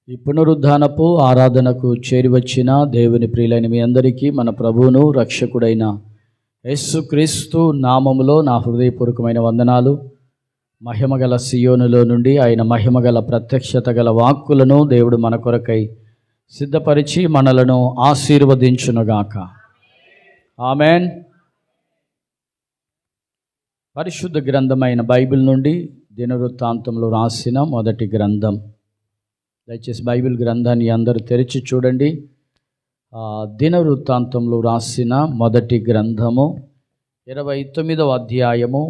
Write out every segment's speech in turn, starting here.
ఈ పునరుద్ధానపు ఆరాధనకు చేరివచ్చిన దేవుని ప్రియులైన మీ అందరికీ మన ప్రభువును రక్షకుడైన యేసుక్రీస్తు నామములో నా హృదయపూర్వకమైన వందనాలు. మహిమగల సియోనులో నుండి ఆయన మహిమగల ప్రత్యక్షత గల వాక్కులను దేవుడు మన కొరకై సిద్ధపరిచి మనలను ఆశీర్వదించునుగాక. ఆమెన్. పరిశుద్ధ గ్రంథమైన బైబిల్ నుండి దినవృత్తాంతంలో రాసిన మొదటి గ్రంథం. దయచేసి బైబిల్ గ్రంథాన్ని అందరూ తెరిచి చూడండి. దినవృత్తాంతంలో రాసిన మొదటి గ్రంథము 29వ అధ్యాయము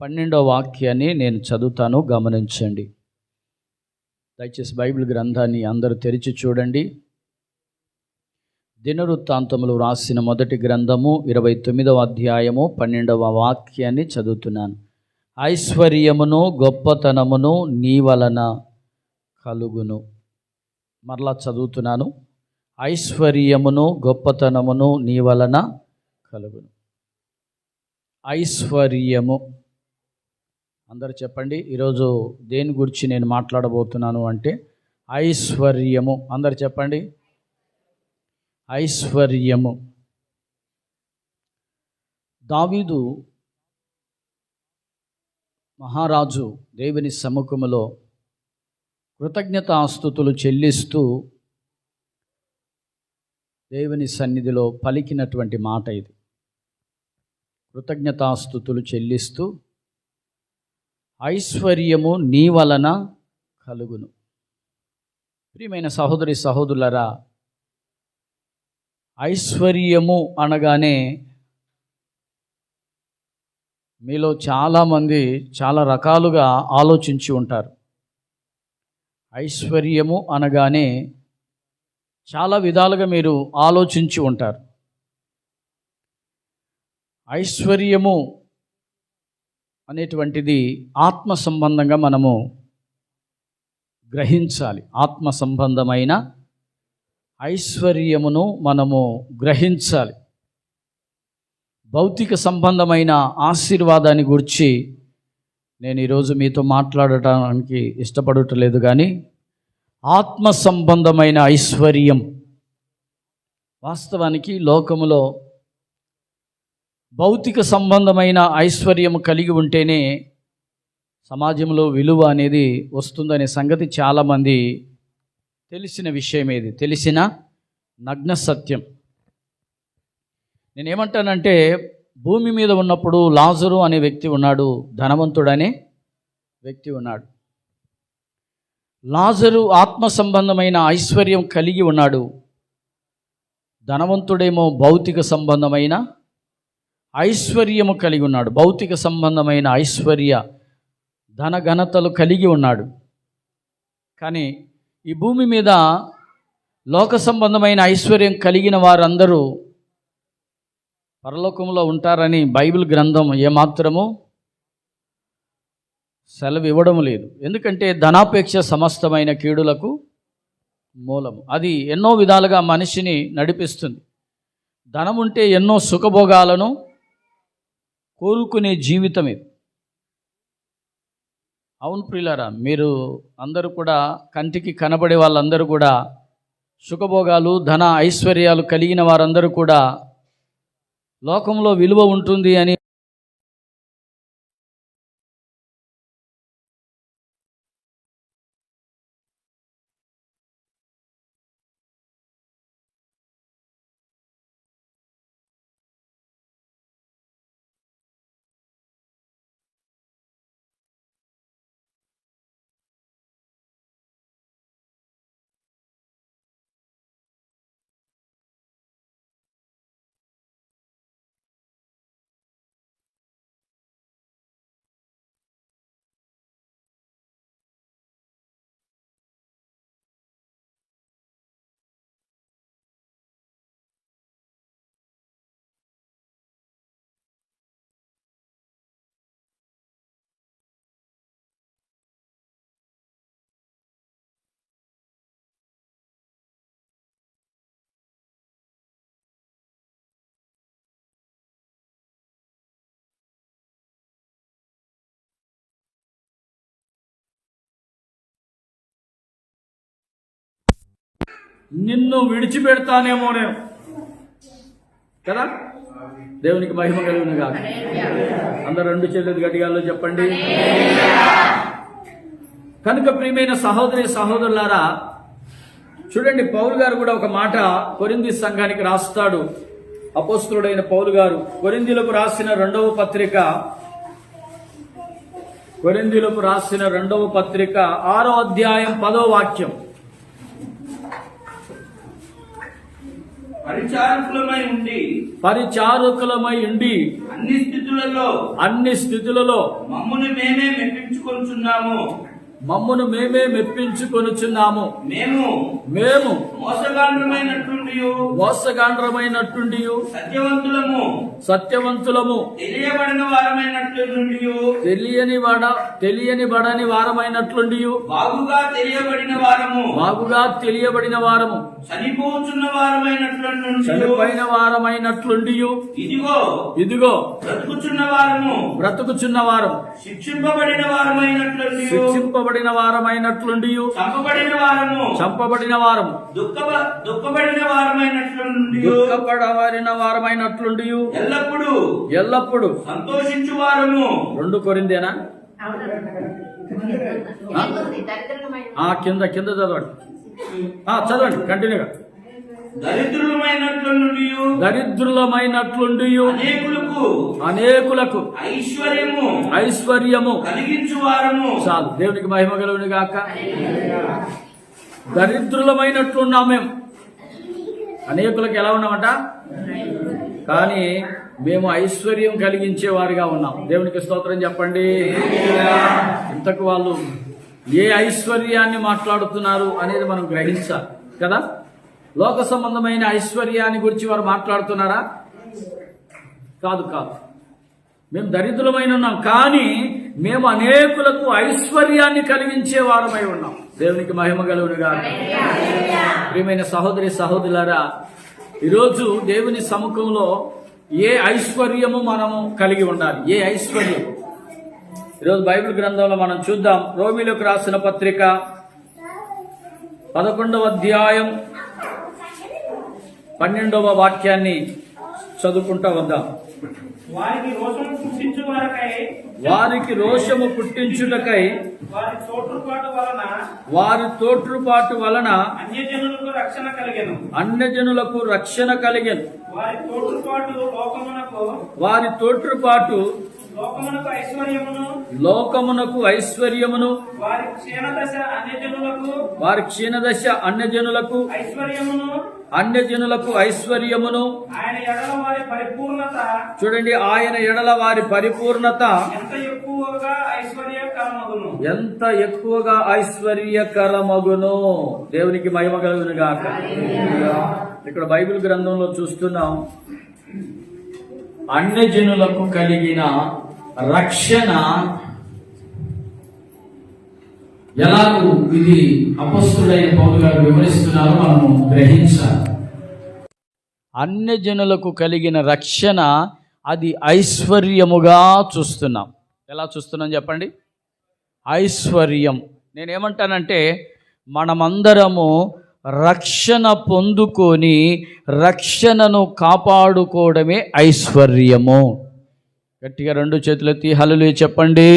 12వ వాక్యాన్ని నేను చదువుతాను, గమనించండి. దయచేసి బైబిల్ గ్రంథాన్ని అందరూ తెరిచి చూడండి. దినవృత్తాంతంలో రాసిన మొదటి గ్రంథము 29వ అధ్యాయము 12వ వాక్యాన్ని చదువుతున్నాను. ఐశ్వర్యమును గొప్పతనమును నీ వలన కలుగును. మరలా చదువుతున్నాను. ఐశ్వర్యమును గొప్పతనమును నీ వలన కలుగును. ఐశ్వర్యము, అందరూ చెప్పండి. ఈరోజు దేని గురించి నేను మాట్లాడబోతున్నాను అంటే ఐశ్వర్యము. అందరు చెప్పండి, ఐశ్వర్యము. దావీదు మహారాజు దేవుని సముఖములో కృతజ్ఞతాస్తుతులు చెల్లిస్తూ దేవుని సన్నిధిలో పలికినటువంటి మాట ఇది. కృతజ్ఞతాస్తుతులు చెల్లిస్తూ ఐశ్వర్యము నీ వలన కలుగును. ప్రియమైన సహోదరి సహోదరులారా, ఐశ్వర్యము అనగానే మీలో చాలామంది చాలా రకాలుగా ఆలోచించి ఉంటారు. ఐశ్వర్యము అనగానే చాలా విధాలుగా మీరు ఆలోచించి ఉంటారు. ఐశ్వర్యము అనేటువంటిది ఆత్మ సంబంధంగా మనము గ్రహించాలి. ఆత్మ సంబంధమైన ఐశ్వర్యమును మనము గ్రహించాలి. భౌతిక సంబంధమైన ఆశీర్వాదాన్ని గురించి నేను ఈరోజు మీతో మాట్లాడటానికి ఇష్టపడట్లేదు, కానీ ఆత్మ సంబంధమైన ఐశ్వర్యం, వాస్తవానికి లోకములో భౌతిక సంబంధమైన ఐశ్వర్యం కలిగి ఉంటేనే సమాజంలో విలువ అనేది వస్తుందనే సంగతి చాలామంది తెలిసిన విషయమేది, తెలిసిన నగ్న సత్యం. నేనేమంటానంటే, భూమి మీద ఉన్నప్పుడు లాజరు అనే వ్యక్తి ఉన్నాడు, ధనవంతుడనే వ్యక్తి ఉన్నాడు. లాజరు ఆత్మ సంబంధమైన ఐశ్వర్యం కలిగి ఉన్నాడు. ధనవంతుడేమో భౌతిక సంబంధమైన ఐశ్వర్యము కలిగి ఉన్నాడు. భౌతిక సంబంధమైన ఐశ్వర్య ధనఘనతలు కలిగి ఉన్నాడు. కానీ ఈ భూమి మీద లోక సంబంధమైన ఐశ్వర్యం కలిగిన వారందరూ పరలోకంలో ఉంటారని బైబిల్ గ్రంథం ఏమాత్రము సెలవు ఇవ్వడం లేదు. ఎందుకంటే ధనాపేక్ష సమస్తమైన కీడులకు మూలము. అది ఎన్నో విధాలుగా మనిషిని నడిపిస్తుంది. ధనం ఉంటే ఎన్నో సుఖభోగాలను కోరుకునే జీవితం ఇది. అవును ప్రియులారా, మీరు అందరూ కూడా, కంటికి కనబడే వాళ్ళందరూ కూడా, సుఖభోగాలు ధన ఐశ్వర్యాలు కలిగిన వారందరూ కూడా లోకంలో విలువ ఉంటుంది అని నిన్ను విడిచిపెడతానేమో నేను కదా. దేవునికి మహిమ కలుగును గాక. అందరు రెండు చేతులు గట్టిగాల్లో చెప్పండి. కనుక ప్రియమైన సహోదరి సహోదరులారా, చూడండి, పౌలు గారు కూడా ఒక మాట కొరింథీ సంఘానికి రాస్తాడు. అపోస్తలుడైన పౌలు గారు కొరింథీలకు రాసిన రెండవ పత్రిక 6వ అధ్యాయం 10వ వాక్యం. పరిచారకులమై ఉండి అన్ని స్థితులలో మమ్మును మేమే మెప్పించుకొనుచున్నాము. మేము మోసగాండ్రమైనట్టుండి సత్యవంతులము తెలియని బడని వారమైనట్లుండి బాగుగా తెలియబడిన వారము చనిపోయిన వారమైనట్లుండి ఇదిగో బ్రతుకుచున్న వారము శిక్షింపబడిన వారమైనట్లుండి చంపబడిన వారము దుఃఖపడిన వారమైనట్లుండి ఎల్లప్పుడు సంతోషించు వారము. 2 కొరింథీనా కింద చదవండి కంటిన్యూగా. దరిద్రులమైనట్లుండి అనేకులకు ఐశ్వర్యము కలిగించు వారము. చాలు, దేవునికి మహిమ కలుగును గాక. దరిద్రులమైనట్లున్నాం మేము. అనేకులకు ఎలా ఉన్నామంట? కానీ మేము ఐశ్వర్యం కలిగించే వారిగా ఉన్నాం. దేవునికి స్తోత్రం చెప్పండి. ఇంతకు వాళ్ళు ఏ ఐశ్వర్యాన్ని మాట్లాడుతున్నారు అనేది మనం గ్రహించాలి కదా. లోక సంబంధమైన ఐశ్వర్యాన్ని గురించి వారు మాట్లాడుతున్నారా? కాదు. మేము దరిద్రులమైన ఉన్నాం, కానీ మేము అనేకులకు ఐశ్వర్యాన్ని కలిగించే వారమై ఉన్నాం. దేవునికి మహిమ కలుగును గాక. ప్రియమైన సహోదరి సహోదరులారా, ఈరోజు దేవుని సముఖంలో ఏ ఐశ్వర్యము మనము కలిగి ఉండాలి? ఏ ఐశ్వర్యం? ఈరోజు బైబిల్ గ్రంథంలో మనం చూద్దాం. రోమీయులకు రాసిన పత్రిక 11వ అధ్యాయం 12వ వాక్యాన్ని చదువుకుంటా వద్దాం. వారికి రోషము పుట్టించుటకై వారి తోట్రుపాటు వలన అన్యజనులకు రక్షణ కలిగెను. వారి తోట్రుపాటు లోకమునకు ఐశ్వర్యమును వారి క్షీణదశ అన్యజనులకు ఐశ్వర్యమును. చూడండి, ఆయన ఎడల వారి పరిపూర్ణత ఎంత ఎక్కువగా ఐశ్వర్యకరమగును. దేవునికి మహిమ కలుగును గాక. ఇక్కడ బైబిల్ గ్రంథంలో చూస్తున్నాం, అన్యజనులకు కలిగిన రక్షణ ఎలాగూ ఇది అపొస్తలుడైన పౌలు గారు వివరిస్తున్నారో మనము గ్రహించాలి. అన్యజనులకు కలిగిన రక్షణ అది ఐశ్వర్యముగా చూస్తున్నాం. ఎలా చూస్తున్నాం చెప్పండి? ఐశ్వర్యం. నేనేమంటానంటే, మనమందరము రక్షణ పొందుకొని రక్షణను కాపాడుకోవడమే ఐశ్వర్యము. గట్టిగా 2 చేతులెత్తి హల్లెలూయా చెప్పండి.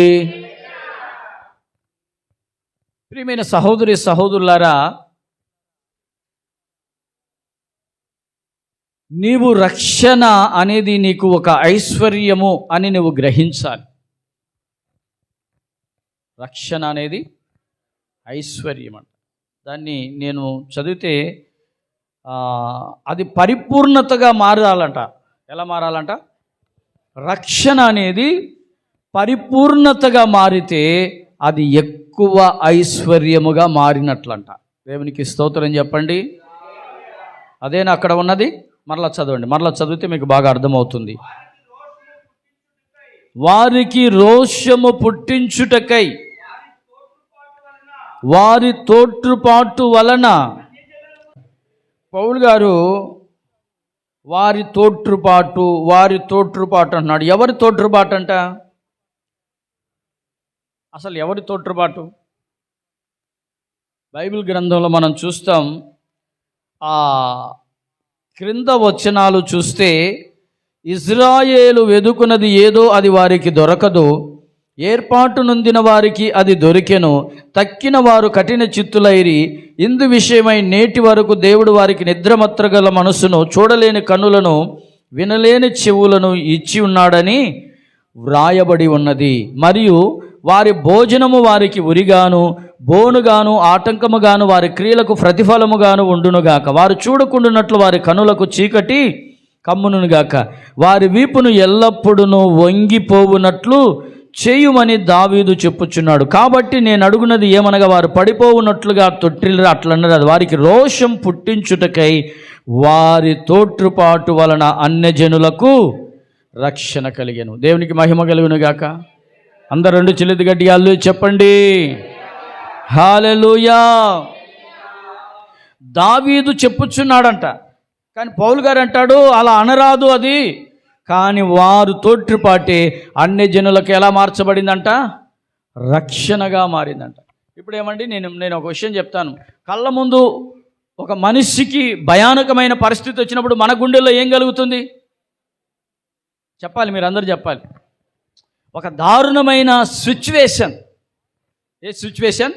ప్రియమైన సహోదరి సహోదరులారా, నీవు రక్షణ అనేది నీకు ఒక ఐశ్వర్యము అని నువ్వు గ్రహించాలి. రక్షణ అనేది ఐశ్వర్యం అంట. దాన్ని నేను చదివితే అది పరిపూర్ణతగా మారాలంట. ఎలా మారాలంట? రక్షణ అనేది పరిపూర్ణతగా మారితే అది ఎక్కువ ఐశ్వర్యముగా మారినట్లంట. దేవునికి స్తోత్రం చెప్పండి. అదేనా అక్కడ ఉన్నది? మరలా చదవండి. మరలా చదివితే మీకు బాగా అర్థమవుతుంది. వారికి రోషము పుట్టించుటకై వారి తోట్రుపాటు వలన. పౌలు గారు వారి తోట్రుపాటు అంటున్నాడు. ఎవరి తోట్రుపాటు అంట? అసలు ఎవరి తోట్రుపాటు? బైబిల్ గ్రంథంలో మనం చూస్తాం, ఆ క్రింద వచనాలు చూస్తే, ఇజ్రాయేలు వెదుకున్నది ఏదో అది వారికి దొరకదు, ఏర్పాటు నొందిన వారికి అది దొరికెను, తక్కిన వారు కఠిన చిత్తులైరి. ఇందు విషయమై నేటి వరకు దేవుడు వారికి నిద్రమత్రగల మనసును, చూడలేని కన్నులను, వినలేని చెవులను ఇచ్చి ఉన్నాడని వ్రాయబడి ఉన్నది. మరియు వారి భోజనము వారికి ఉరిగాను, బోనుగాను, ఆటంకముగాను, వారి క్రియలకు ప్రతిఫలముగాను ఉండునుగాక. వారు చూడకుండునట్లు వారి కనులకు చీకటి కమ్మునుగాక. వారి వీపును ఎల్లప్పుడూ వంగిపోవునట్లు చేయుమని దావీదు చెప్పుచున్నాడు. కాబట్టి నేను అడుగున్నది ఏమనగా, వారు పడిపోవునట్లుగా తొట్టిల్లు అట్లన్నది. అది వారికి రోషం పుట్టించుటకై వారి తోట్రుపాటు వలన అన్యజనులకు రక్షణ కలిగెను. దేవునికి మహిమ కలుగునుగాక. అందరు రెండు చెల్లిది గట్టిగా హల్లెలూయా చెప్పండి. హల్లెలూయా. దావీదు చెప్పుచున్నాడంట, కానీ పౌలు గారు అంటాడు అలా అనరాదు అది. కానీ వారు తోట్రుపాటే అన్యజనులకు ఎలా మార్చబడిందంట? రక్షణగా మారిందంట. ఇప్పుడు ఏమండి, నేను ఒక విషయం చెప్తాను. కళ్ళ ముందు ఒక మనిషికి భయానకమైన పరిస్థితి వచ్చినప్పుడు మన గుండెల్లో ఏం కలుగుతుంది చెప్పాలి, మీరు అందరూ చెప్పాలి. ఒక దారుణమైన సిచ్యువేషన్. ఏ సిచ్యువేషన్?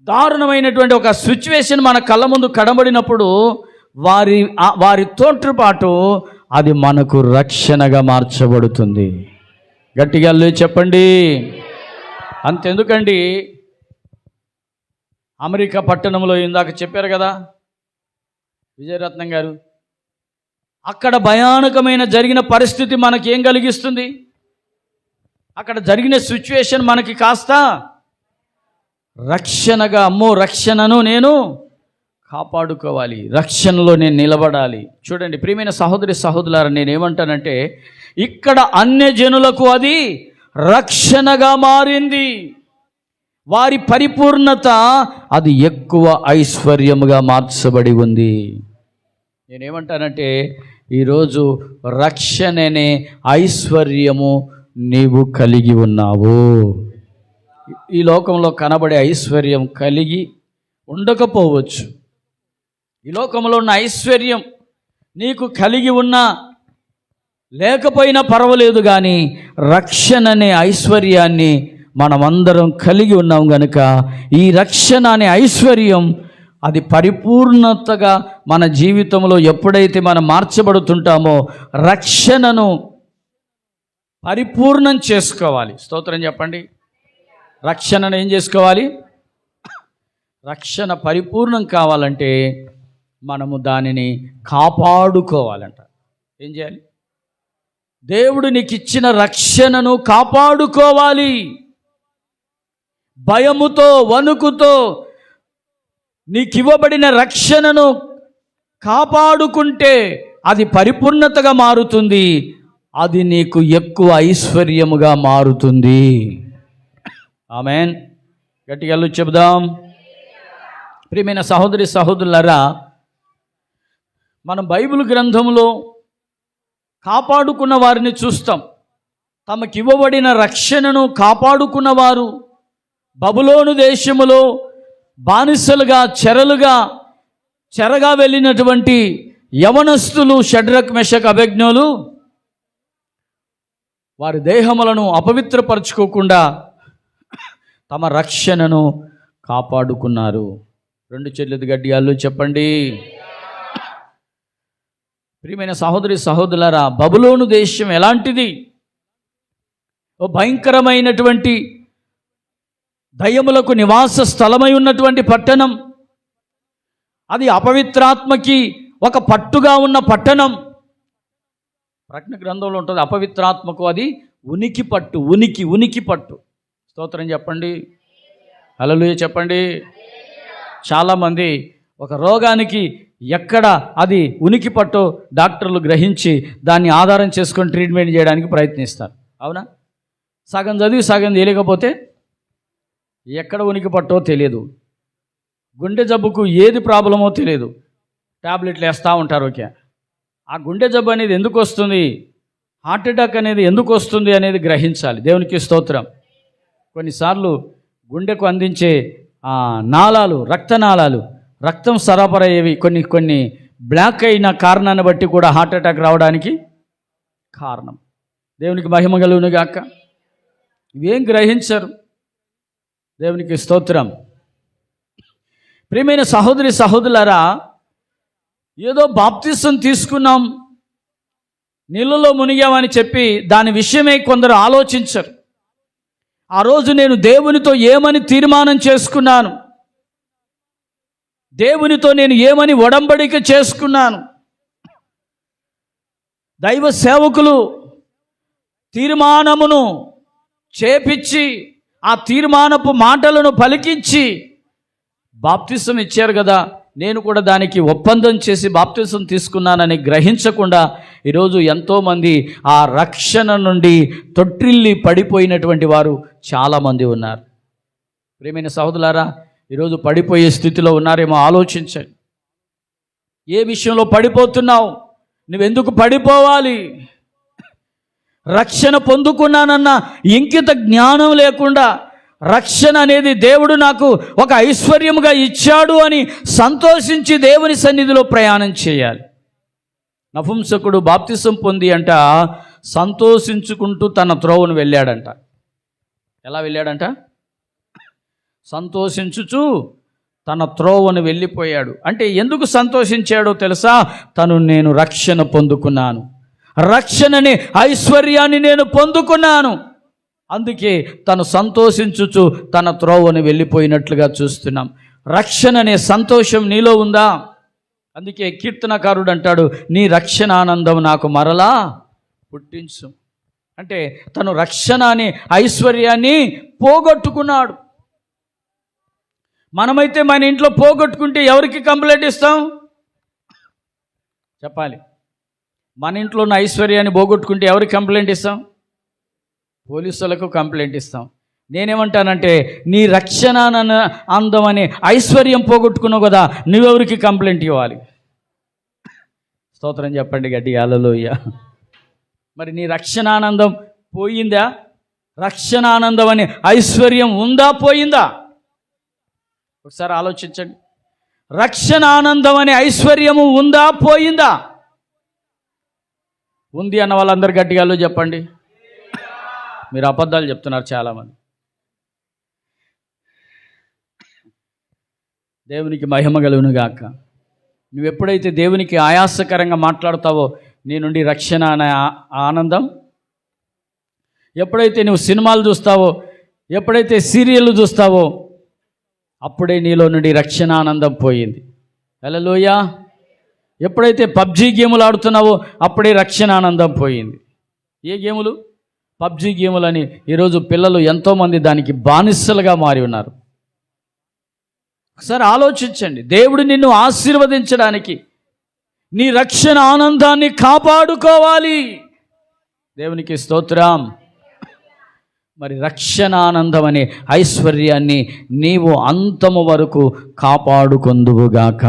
దారుణమైనటువంటి ఒక సిచ్యువేషన్ మన కళ్ళ ముందు కనబడినప్పుడు వారి తోట్రుపాటు అది మనకు రక్షణగా మార్చబడుతుంది. గట్టిగా చెప్పండి. అంతెందుకండి, అమెరికా పట్టణంలో ఇందాక చెప్పారు కదా విజయరత్నం గారు, అక్కడ భయానకమైన జరిగిన పరిస్థితి మనకేం కలిగిస్తుంది? అక్కడ జరిగిన సిచ్యువేషన్ మనకి కాస్త రక్షణగా, అమ్మో రక్షణను నేను కాపాడుకోవాలి, రక్షణలో నేను నిలబడాలి. చూడండి ప్రియమైన సహోదరి సహోదరులారా, నేనేమంటానంటే ఇక్కడ అన్యజనులకు అది రక్షణగా మారింది. వారి పరిపూర్ణత అది ఎక్కువ ఐశ్వర్యముగా మార్చబడి ఉంది. నేనేమంటానంటే ఈరోజు రక్షణనే ఐశ్వర్యము నీవు కలిగి ఉన్నావు. ఈ లోకంలో కనబడే ఐశ్వర్యం కలిగి ఉండకపోవచ్చు. ఈ లోకంలో ఉన్న ఐశ్వర్యం నీకు కలిగి ఉన్నా లేకపోయినా పర్వాలేదు, కానీ రక్షణ అనే ఐశ్వర్యాన్ని మనమందరం కలిగి ఉన్నాం గనుక ఈ రక్షణ అనే ఐశ్వర్యం అది పరిపూర్ణతగా మన జీవితంలో ఎప్పుడైతే మనం మార్చబడుతుంటామో రక్షణను పరిపూర్ణం చేసుకోవాలి. స్తోత్రం చెప్పండి. రక్షణను ఏం చేసుకోవాలి? రక్షణ పరిపూర్ణం కావాలంటే మనము దానిని కాపాడుకోవాలంట. ఏం చేయాలి? దేవుడు నీకు ఇచ్చిన రక్షణను కాపాడుకోవాలి. భయముతో వణుకుతో నీకు ఇవ్వబడిన రక్షణను కాపాడుకుంటే అది పరిపూర్ణతగా మారుతుంది, అది నీకు ఎక్కువ ఐశ్వర్యముగా మారుతుంది. ఆమేన్. గట్టిగా చెబుదాం. ప్రియమైన సహోదరి సహోదరులారా, మనం బైబిల్ గ్రంథంలో కాపాడుకున్న వారిని చూస్తాం. తమకివ్వబడిన రక్షణను కాపాడుకున్న వారు బబులోను దేశములో బానిసలుగా చెరగా వెళ్ళినటువంటి యవనస్తులు షడ్రక్ మెషక్ అబేద్నెగోలు వారి దేహములను అపవిత్రపరచుకోకుండా తమ రక్షణను కాపాడుకున్నారు. రెండు చెల్లెది గడ్డియాలు చెప్పండి. ప్రియమైన సహోదరి సహోదరులారా, బబులోను దేశం ఎలాంటిది? ఓ భయంకరమైనటువంటి దయ్యములకు నివాస స్థలమై ఉన్నటువంటి పట్టణం. అది అపవిత్రాత్మకి ఒక పట్టుగా ఉన్న పట్టణం. ప్రకటన గ్రంథంలో ఉంటుంది, అపవిత్రాత్మకు అది ఉనికి పట్టు, ఉనికి పట్టు. స్తోత్రం చెప్పండి. హల్లెలూయా చెప్పండి. చాలామంది ఒక రోగానికి ఎక్కడ అది ఉనికి పట్టో డాక్టర్లు గ్రహించి దాన్ని ఆధారం చేసుకొని ట్రీట్మెంట్ చేయడానికి ప్రయత్నిస్తారు. అవునా? సగం చదివి సగం తెలియకపోతే ఎక్కడ ఉనికి పట్టో తెలియదు, గుండె జబ్బుకు ఏది ప్రాబ్లమో తెలియదు, ట్యాబ్లెట్లు వేస్తూ ఉంటారు. ఓకే, ఆ గుండె జబ్బు అనేది ఎందుకు వస్తుంది, హార్ట్ అటాక్ అనేది ఎందుకు వస్తుంది అనేది గ్రహించాలి. దేవునికి స్తోత్రం. కొన్నిసార్లు గుండెకు అందించే నాళాలు, రక్తనాళాలు రక్తం సరఫరా అయ్యేవి కొన్ని బ్లాక్ అయిన కారణాన్ని బట్టి కూడా హార్ట్ అటాక్ రావడానికి కారణం. దేవునికి మహిమ కలుగును గాక. ఇవేం గ్రహించరు. దేవునికి స్తోత్రం. ప్రియమైన సహోదరి సహోదరులారా, ఏదో బాప్తిసం తీసుకున్నాం, నీళ్ళలో మునిగామని చెప్పి దాని విషయమై కొందరు ఆలోచించరు. ఆ రోజు నేను దేవునితో ఏమని తీర్మానం చేసుకున్నాను, దేవునితో నేను ఏమని ఒడంబడిక చేసుకున్నాను. దైవ సేవకులు తీర్మానమును చేపించి ఆ తీర్మానపు మాటలను పలికించి బాప్తిసం ఇచ్చారు కదా, నేను కూడా దానికి ఒప్పందం చేసి బాప్తిసం తీసుకున్నానని గ్రహించకుండా ఈరోజు ఎంతోమంది ఆ రక్షణ నుండి తొట్టిల్లి పడిపోయినటువంటి వారు చాలామంది ఉన్నారు. ప్రియమైన సహోదరులారా, ఈరోజు పడిపోయే స్థితిలో ఉన్నారేమో ఆలోచించండి. ఏ విషయంలో పడిపోతున్నావు? నువ్వెందుకు పడిపోవాలి? రక్షణ పొందుకున్నానన్న ఇంకిత జ్ఞానం లేకుండా రక్షణ అనేది దేవుడు నాకు ఒక ఐశ్వర్యముగా ఇచ్చాడు అని సంతోషించి దేవుని సన్నిధిలో ప్రయాణం చేయాలి. నపుంసకుడు బాప్తిసం పొంది అంట సంతోషించుకుంటూ తన త్రోవను వెళ్ళాడంట. ఎలా వెళ్ళాడంట? సంతోషించుచు తన త్రోవను వెళ్ళిపోయాడు. అంటే ఎందుకు సంతోషించాడో తెలుసా? నేను రక్షణ పొందుకున్నాను, రక్షణని ఐశ్వర్యాన్ని నేను పొందుకున్నాను, అందుకే తను సంతోషించుచు తన త్రోవను వెళ్ళిపోయినట్లుగా చూస్తున్నాం. రక్షణ అనే సంతోషం నీలో ఉందా? అందుకే కీర్తనకారుడు అంటాడు, నీ రక్షణ ఆనందం నాకు మరలా పుట్టించు. అంటే తను రక్షణ అనే ఐశ్వర్యాన్ని పోగొట్టుకున్నాడు. మనమైతే మన ఇంట్లో పోగొట్టుకుంటే ఎవరికి కంప్లైంట్ ఇస్తాం? చెప్పాలి. మన ఇంట్లో ఉన్న ఐశ్వర్యాన్ని పోగొట్టుకుంటే ఎవరికి కంప్లైంట్ ఇస్తాం? పోలీసులకు కంప్లైంట్ ఇస్తాం. నేనేమంటానంటే, నీ రక్షణ అందం అనే ఐశ్వర్యం పోగొట్టుకున్నావు కదా, నువ్వెవరికి కంప్లైంట్ ఇవ్వాలి? స్తోత్రం చెప్పండి గట్టిగా, హల్లెలూయా. మరి నీ రక్షణానందం పోయిందా? రక్షణానందం అనే ఐశ్వర్యం ఉందా, పోయిందా? ఒకసారి ఆలోచించండి. రక్షణ ఆనందం అనే ఐశ్వర్యము ఉందా, పోయిందా? ఉంది అన్న వాళ్ళందరూ గట్టిగా చెప్పండి. మీరు అబద్ధాలు చెప్తున్నారు చాలామంది. దేవునికి మహిమ కలుగును గాక. నువ్వు ఎప్పుడైతే దేవునికి ఆయాసకరంగా మాట్లాడతావో నీ నుండి రక్షణ అనే ఆనందం, ఎప్పుడైతే నువ్వు సినిమాలు చూస్తావో, ఎప్పుడైతే సీరియళ్ళు చూస్తావో, అప్పుడే నీలో నుండి రక్షణ ఆనందం పోయింది. హల్లెలూయా. ఎప్పుడైతే పబ్జీ గేములు ఆడుతున్నావో అప్పుడే రక్షణ ఆనందం పోయింది. ఏ గేములు? పబ్జీ గేములని ఈరోజు పిల్లలు ఎంతోమంది దానికి బానిసలుగా మారి ఉన్నారు. ఒకసారి ఆలోచించండి. దేవుడు నిన్ను ఆశీర్వదించడానికి నీ రక్షణ ఆనందాన్ని కాపాడుకోవాలి. దేవునికి స్తోత్రం. మరి రక్షణ ఆనందం అనే ఐశ్వర్యాన్ని నీవు అంతము వరకు కాపాడుకొందువుగాక.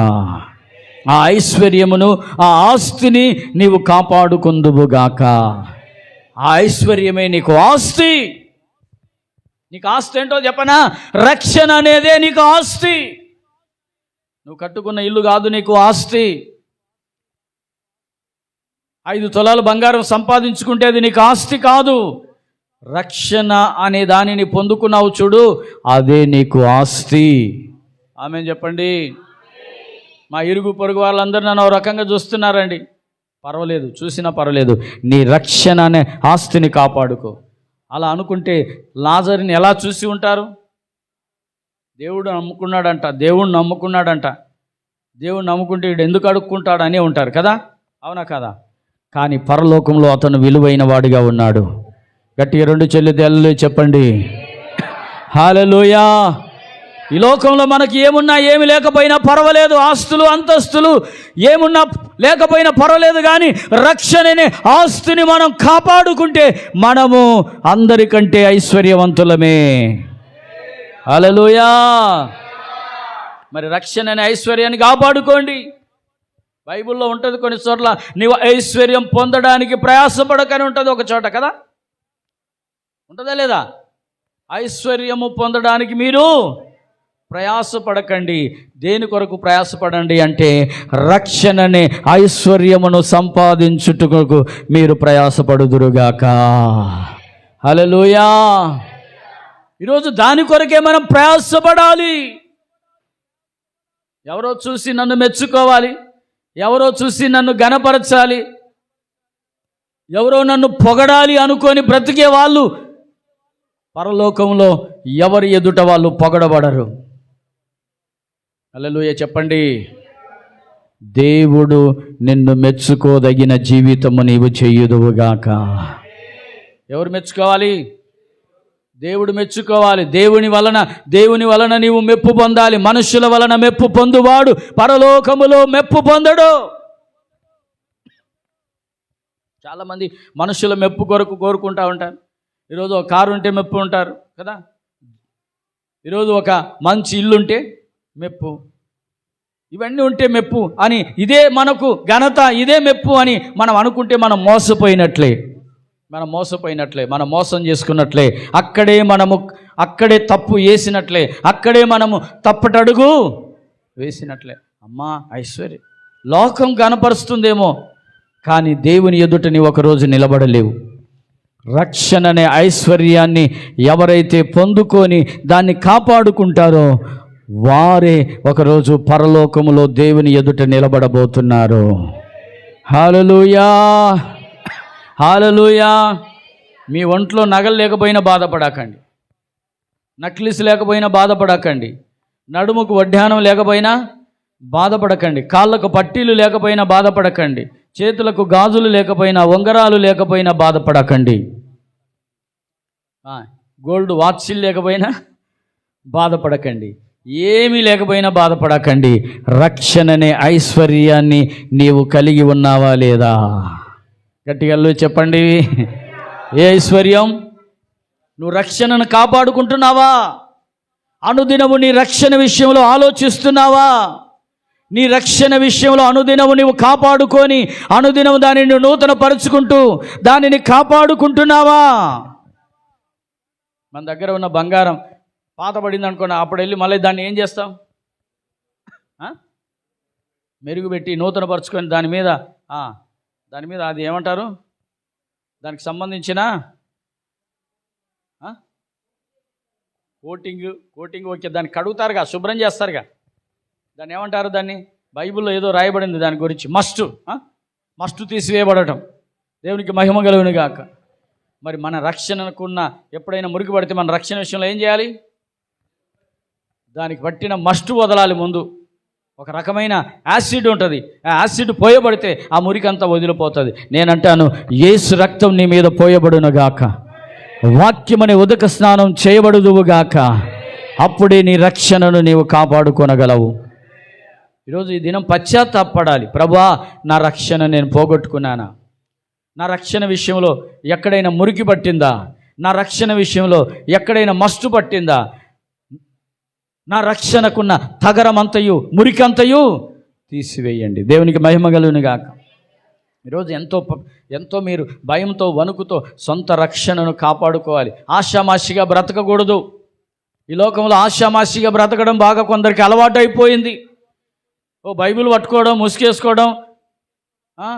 ఆ ఐశ్వర్యమును, ఆ ఆస్తిని నీవు కాపాడుకొందువుగాక. ఆ ఐశ్వర్యమే నీకు ఆస్తి. నీకు ఆస్తి ఏంటో చెప్పనా? రక్షణ అనేదే నీకు ఆస్తి. నువ్వు కట్టుకున్న ఇల్లు కాదు నీకు ఆస్తి. 5 తులాలు బంగారం సంపాదించుకుంటే అది నీకు ఆస్తి కాదు. రక్షణ అనే దానిని పొందుకున్నావు చూడు, అదే నీకు ఆస్తి. ఆమేన్ చెప్పండి. మా ఇరుగు పొరుగు వాళ్ళందరూ నన్ను ఒక రకంగా చూస్తున్నారండి. పర్వాలేదు, చూసినా పర్వాలేదు. నీ రక్షణ అనే ఆస్తిని కాపాడుకో. అలా అనుకుంటే లాజరుని ఎలా చూసి ఉంటారు? దేవుడు నమ్ముకున్నాడంట, దేవుణ్ణి నమ్ముకున్నాడంట. దేవుణ్ణి నమ్ముకుంటే వీడు ఎందుకు అడుక్కుంటాడు అనే ఉంటారు కదా, అవునా కదా? కానీ పరలోకంలో అతను విలువైన వాడిగా ఉన్నాడు. గట్టిగా 2 చెల్లిదేళ్ళు చెప్పండి, హల్లెలూయా. ఈ లోకంలో మనకి ఏమున్నా ఏమి లేకపోయినా పర్వాలేదు, ఆస్తులు అంతస్తులు ఏమున్నా లేకపోయినా పర్వాలేదు, కానీ రక్షణనే ఆస్తిని మనం కాపాడుకుంటే మనము అందరికంటే ఐశ్వర్యవంతులమే. హల్లెలూయా. మరి రక్షణనే ఐశ్వర్యాన్ని కాపాడుకోండి. బైబిల్లో ఉంటుంది కొన్ని చోట్ల, నీవు ఐశ్వర్యం పొందడానికి ప్రయాసపడకని ఉంటుంది ఒక చోట కదా, ఉంటుందా లేదా? ఐశ్వర్యము పొందడానికి మీరు ప్రయాసపడకండి. దేని కొరకు ప్రయాసపడండి అంటే రక్షణనే ఐశ్వర్యమును సంపాదించుటకు మీరు ప్రయాసపడుదురుగాక. హల్లెలూయా. ఈరోజు దాని కొరకే మనం ప్రయాసపడాలి. ఎవరో చూసి నన్ను మెచ్చుకోవాలి, ఎవరో చూసి నన్ను ఘనపరచాలి, ఎవరో నన్ను పొగడాలి అనుకొని బ్రతికే వాళ్ళు పరలోకంలో ఎవరి ఎదుట వాళ్ళు పొగడబడరు. హల్లెలూయా చెప్పండి. దేవుడు నిన్ను మెచ్చుకోదగిన జీవితము నీవు చెయ్యుదువుగాక. ఎవరు మెచ్చుకోవాలి? దేవుడు మెచ్చుకోవాలి. దేవుని వలన నీవు మెప్పు పొందాలి. మనుషుల వలన మెప్పు పొందువాడు పరలోకములో మెప్పు పొందడు. చాలామంది మనుషుల మెప్పు కొరకు కోరుకుంటూ ఉంటారు. ఈరోజు ఒక కారు ఉంటే మెప్పు ఉంటారు కదా, ఈరోజు ఒక మంచి ఇల్లుంటే మెప్పు, ఇవన్నీ ఉంటే మెప్పు అని, ఇదే మనకు ఘనత, ఇదే మెప్పు అని మనం అనుకుంటే మనం మోసపోయినట్లే, మనం మోసం చేసుకున్నట్లే, అక్కడే తప్పు వేసినట్లే, అక్కడే మనము తప్పటడుగు వేసినట్లే. అమ్మా ఐశ్వర్యం లోకం కనపరుస్తుందేమో, కానీ దేవుని ఎదుట నీ ఒకరోజు నిలబడలేవు. రక్షణ అనే ఐశ్వర్యాన్ని ఎవరైతే పొందుకొని దాన్ని కాపాడుకుంటారో వారే ఒకరోజు పరలోకములో దేవుని ఎదుట నిలబడబోతున్నారు. హల్లెలూయా, హల్లెలూయా. మీ ఒంట్లో నగలు లేకపోయినా బాధపడకండి, నక్లిస్ లేకపోయినా బాధపడకండి, నడుముకు వడ్డానం లేకపోయినా బాధపడకండి, కాళ్ళకు పట్టీలు లేకపోయినా బాధపడకండి, చేతులకు గాజులు లేకపోయినా, ఉంగరాలు లేకపోయినా బాధపడకండి, గోల్డ్ వాచ్లు లేకపోయినా బాధపడకండి, ఏమీ లేకపోయినా బాధపడకండి. రక్షణనే ఐశ్వర్యాన్ని నీవు కలిగి ఉన్నావా లేదా? గట్టిగా చెప్పండి. ఏ ఐశ్వర్యం? నువ్వు రక్షణను కాపాడుకుంటున్నావా? అనుదినము నీ రక్షణ విషయంలో ఆలోచిస్తున్నావా? నీ రక్షణ విషయంలో అనుదినము నీవు కాపాడుకొని అనుదినము దానిని నూతన పరుచుకుంటూ దానిని కాపాడుకుంటున్నావా? మన దగ్గర ఉన్న బంగారం పాతబడింది అనుకోండి, అప్పుడు వెళ్ళి మళ్ళీ దాన్ని ఏం చేస్తాం? మెరుగుపెట్టి నూతన పరుచుకొని దాని మీద అది ఏమంటారు, దానికి సంబంధించిన కోటింగ్ ఓకే, దాన్ని కడుగుతారుగా, శుభ్రం చేస్తారుగా, దాన్ని ఏమంటారు? దాన్ని బైబిల్లో ఏదో రాయబడింది దాని గురించి, మస్టు తీసివేయబడటం. దేవునికి మహిమ కలుగును గాక. మరి మన రక్షణకున్న ఎప్పుడైనా మురికి పడితే మన రక్షణ విషయంలో ఏం చేయాలి? దానికి పట్టిన మస్టు వదలాలి. ముందు ఒక రకమైన యాసిడ్ ఉంటుంది, ఆ యాసిడ్ పోయబడితే ఆ మురికి అంతా వదిలిపోతుంది. నేనంటాను, యేసు రక్తం నీ మీద పోయబడునుగాక, వాక్యమనే ఉదక స్నానం చేయబడుదువుగాక, అప్పుడే నీ రక్షణను నీవు కాపాడుకొనగలవు. ఈరోజు ఈ దినం పశ్చాత్తాపడాలి. ప్రభువా, నా రక్షణ నేను పోగొట్టుకున్నానా? నా రక్షణ విషయంలో ఎక్కడైనా మురికి పట్టిందా? నా రక్షణ విషయంలో ఎక్కడైనా మస్టు పట్టిందా? నా రక్షణకున్న తగరమంతయు మురికంతయు తీసివేయండి. దేవునికి మహిమ కలుగును గాక. ఈరోజు ఎంతో మీరు భయంతో వణుకుతో సొంత రక్షణను కాపాడుకోవాలి. ఆషామాషిగా బ్రతకకూడదు. ఈ లోకంలో ఆషామాషిగా బ్రతకడం బాగా కొందరికి అలవాటు అయిపోయింది. బైబిల్ పట్టుకోవడం, ముసుకేసుకోవడం,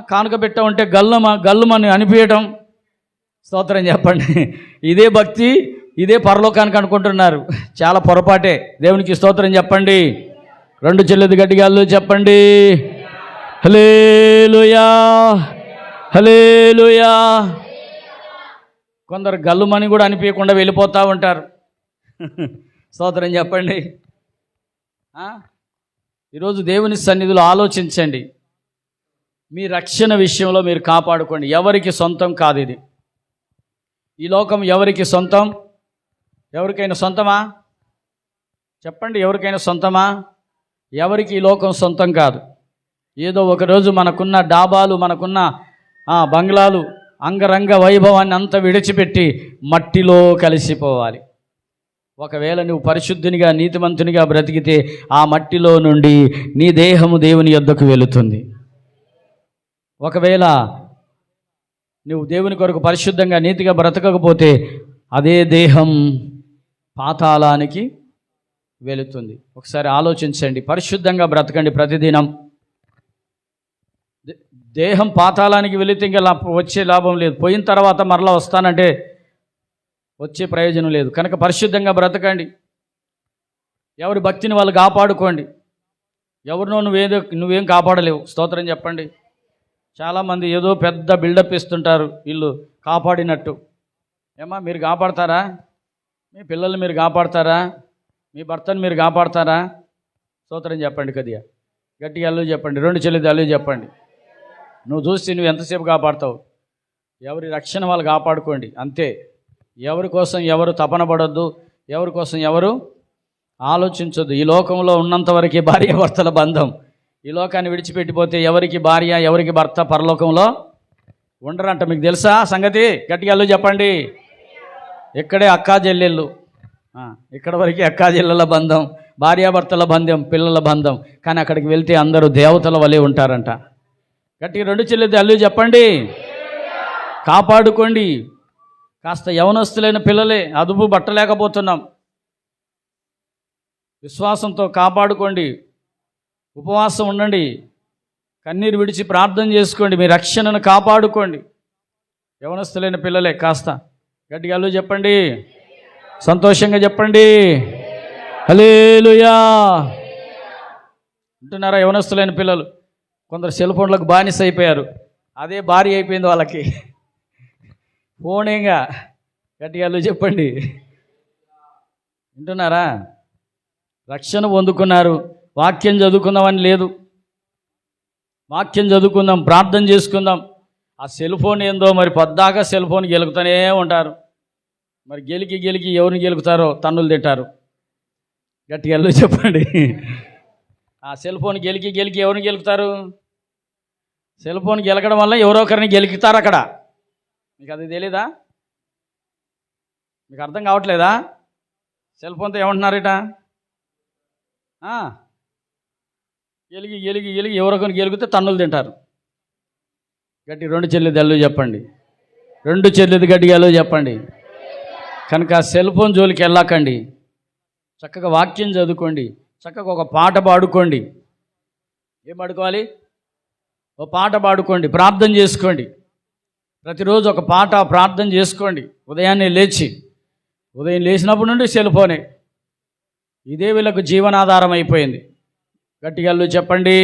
కానుక పెట్టా ఉంటే గల్లుమని అనిపించడం. స్తోత్రం చెప్పండి. ఇదే భక్తి, ఇదే పరలోకానికి అనుకుంటున్నారు. చాలా పొరపాటే. దేవునికి స్తోత్రం చెప్పండి. రెండు చెల్లెది గట్టిగాళ్ళు చెప్పండి. హల్లెలూయా, హల్లెలూయా. కొందరు గల్లుమని కూడా అనిపించకుండా వెళ్ళిపోతూ ఉంటారు. స్తోత్రం చెప్పండి. ఈరోజు దేవుని సన్నిధిలో ఆలోచించండి. మీ రక్షణ విషయంలో మీరు కాపాడుకోండి. ఎవరికి సొంతం కాదు ఇది. ఈ లోకం ఎవరికి సొంతం? ఎవరికైనా సొంతమా? చెప్పండి, ఎవరికైనా సొంతమా? ఎవరికి ఈ లోకం సొంతం కాదు. ఏదో ఒకరోజు మనకున్న డాబాలు, మనకున్న బంగ్లాలు, అంగరంగ వైభవాన్ని అంతా విడిచిపెట్టి మట్టిలో కలిసిపోవాలి. ఒకవేళ నువ్వు పరిశుద్ధునిగా నీతిమంతునిగా బ్రతికితే ఆ మట్టిలో నుండి నీ దేహము దేవుని యొద్దకు వెళుతుంది. ఒకవేళ నువ్వు దేవుని కొరకు పరిశుద్ధంగా నీతిగా బ్రతకకపోతే అదే దేహం పాతాళానికి వెళుతుంది. ఒకసారి ఆలోచించండి, పరిశుద్ధంగా బ్రతకండి ప్రతిదినం. దేహం పాతాళానికి వెళితే ఇంకా వచ్చే లాభం లేదు. పోయిన తర్వాత మరలా వస్తానంటే వచ్చే ప్రయోజనం లేదు. కనుక పరిశుద్ధంగా బ్రతకండి. ఎవరి భక్తిని వాళ్ళు కాపాడుకోండి. ఎవరినో నువ్వేం కాపాడలేవు. స్తోత్రం చెప్పండి. చాలామంది ఏదో పెద్ద బిల్డప్ ఇస్తుంటారు వీళ్ళు కాపాడినట్టు. ఏమా మీరు కాపాడతారా? మీ పిల్లల్ని మీరు కాపాడతారా? మీ భర్తను మీరు కాపాడతారా? స్తోత్రం చెప్పండి. కొద్దిగా గట్టిగా అల్లు చెప్పండి. రెండు చెల్లిది అల్లు చెప్పండి. నువ్వు చూసి నువ్వు ఎంతసేపు కాపాడుతావు? ఎవరి రక్షణ వాళ్ళు కాపాడుకోండి అంతే. ఎవరి కోసం ఎవరు తపన పడొద్దు, ఎవరి కోసం ఎవరు ఆలోచించొద్దు. ఈ లోకంలో ఉన్నంతవరకు భార్యాభర్తల బంధం. ఈ లోకాన్ని విడిచిపెట్టిపోతే ఎవరికి భార్య ఎవరికి భర్త పరలోకంలో ఉండరంట. మీకు తెలుసా సంగతి? గట్టిగా అల్లు చెప్పండి. ఇక్కడే అక్కా చెల్లెళ్ళు, ఇక్కడ వరకు అక్కా చెల్లెల బంధం, భార్యాభర్తల బంధం, పిల్లల బంధం. కానీ అక్కడికి వెళ్తే అందరూ దేవతల వలె ఉంటారంట. గట్టిగా రెండు చెల్లెది అల్లు చెప్పండి. కాపాడుకోండి. కాస్త యవనస్తులైన పిల్లలే అదుపు పట్టలేకపోతున్నాం. విశ్వాసంతో కాపాడుకోండి. ఉపవాసం ఉండండి. కన్నీరు విడిచి ప్రార్థన చేసుకోండి. మీ రక్షణను కాపాడుకోండి. యవనస్తులైన పిల్లలే కాస్త గట్టిగా అల్లు చెప్పండి. సంతోషంగా చెప్పండి. హల్లెలూయా అంటున్నారా? యవనస్తులైన పిల్లలు కొందరు సెల్ ఫోన్లకు బానిస అయిపోయారు. అదే భారీ అయిపోయింది వాళ్ళకి. ఫోనేగా. గట్టిగా అల్లు చెప్పండి. వింటున్నారా? రక్షణ పొందుకున్నారు. వాక్యం చదువుకుందామని లేదు. వాక్యం చదువుకుందాం, ప్రార్థన చేసుకుందాం. ఆ సెల్ ఫోన్ ఏందో మరి పొద్దాకా సెల్ ఫోన్ గెలుకుతూనే ఉంటారు. మరి గెలికి ఎవరిని గెలుకుతారో తన్నులు తింటారు. గట్టిగా అల్లు చెప్పండి. ఆ సెల్ ఫోన్ గెలికి ఎవరిని గెలుకుతారు? సెల్ ఫోన్ గెలకడం వల్ల ఎవరో ఒకరిని గెలుకుతారు అక్కడ. మీకు అది తెలీదా? మీకు అర్థం కావట్లేదా? సెల్ ఫోన్తో ఏమంటున్నారట? గెలికి ఎవరొకరిని గెలిగితే తన్నులు తింటారు. గట్టి రెండు చెల్లిది అల్లు చెప్పండి. రెండు చెల్లిది గట్టిగా అల్లు చెప్పండి. కనుక సెల్ ఫోన్ జోలికి వెళ్ళకండి. చక్కగా వాక్యం చదువుకోండి. చక్కగా ఒక పాట పాడుకోండి. ఏం పాడుకోవాలి? ఒక పాట పాడుకోండి. ప్రార్థన చేసుకోండి. ప్రతిరోజు ఒక పాట ప్రార్థన చేసుకోండి. ఉదయాన్నే ఉదయం లేచినప్పటి నుండి సెల్ ఫోనే. ఇదే వీళ్ళకు జీవనాధారం అయిపోయింది. గట్టిగా అల్లు చెప్పండి.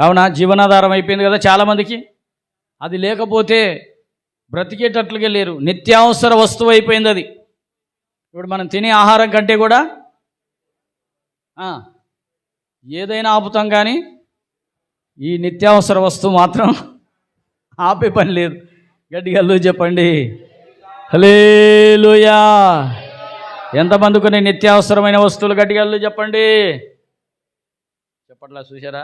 అవునా? జీవనాధారం అయిపోయింది కదా చాలామందికి. అది లేకపోతే బ్రతికేటట్లుగా లేరు. నిత్యావసర వస్తువు అయిపోయింది అది. ఇప్పుడు మనం తినే ఆహారం కంటే కూడా ఏదైనా ఆపుతాం, కానీ ఈ నిత్యావసర వస్తువు మాత్రం ఆపే పని లేదు. గట్టిగా అల్లు చెప్పండి. హల్లెలూయా. ఎంతమంది కొన్ని నిత్యావసరమైన వస్తువులు? గట్టిగా అల్లు చెప్పండి. చెప్పట్లా? చూసారా?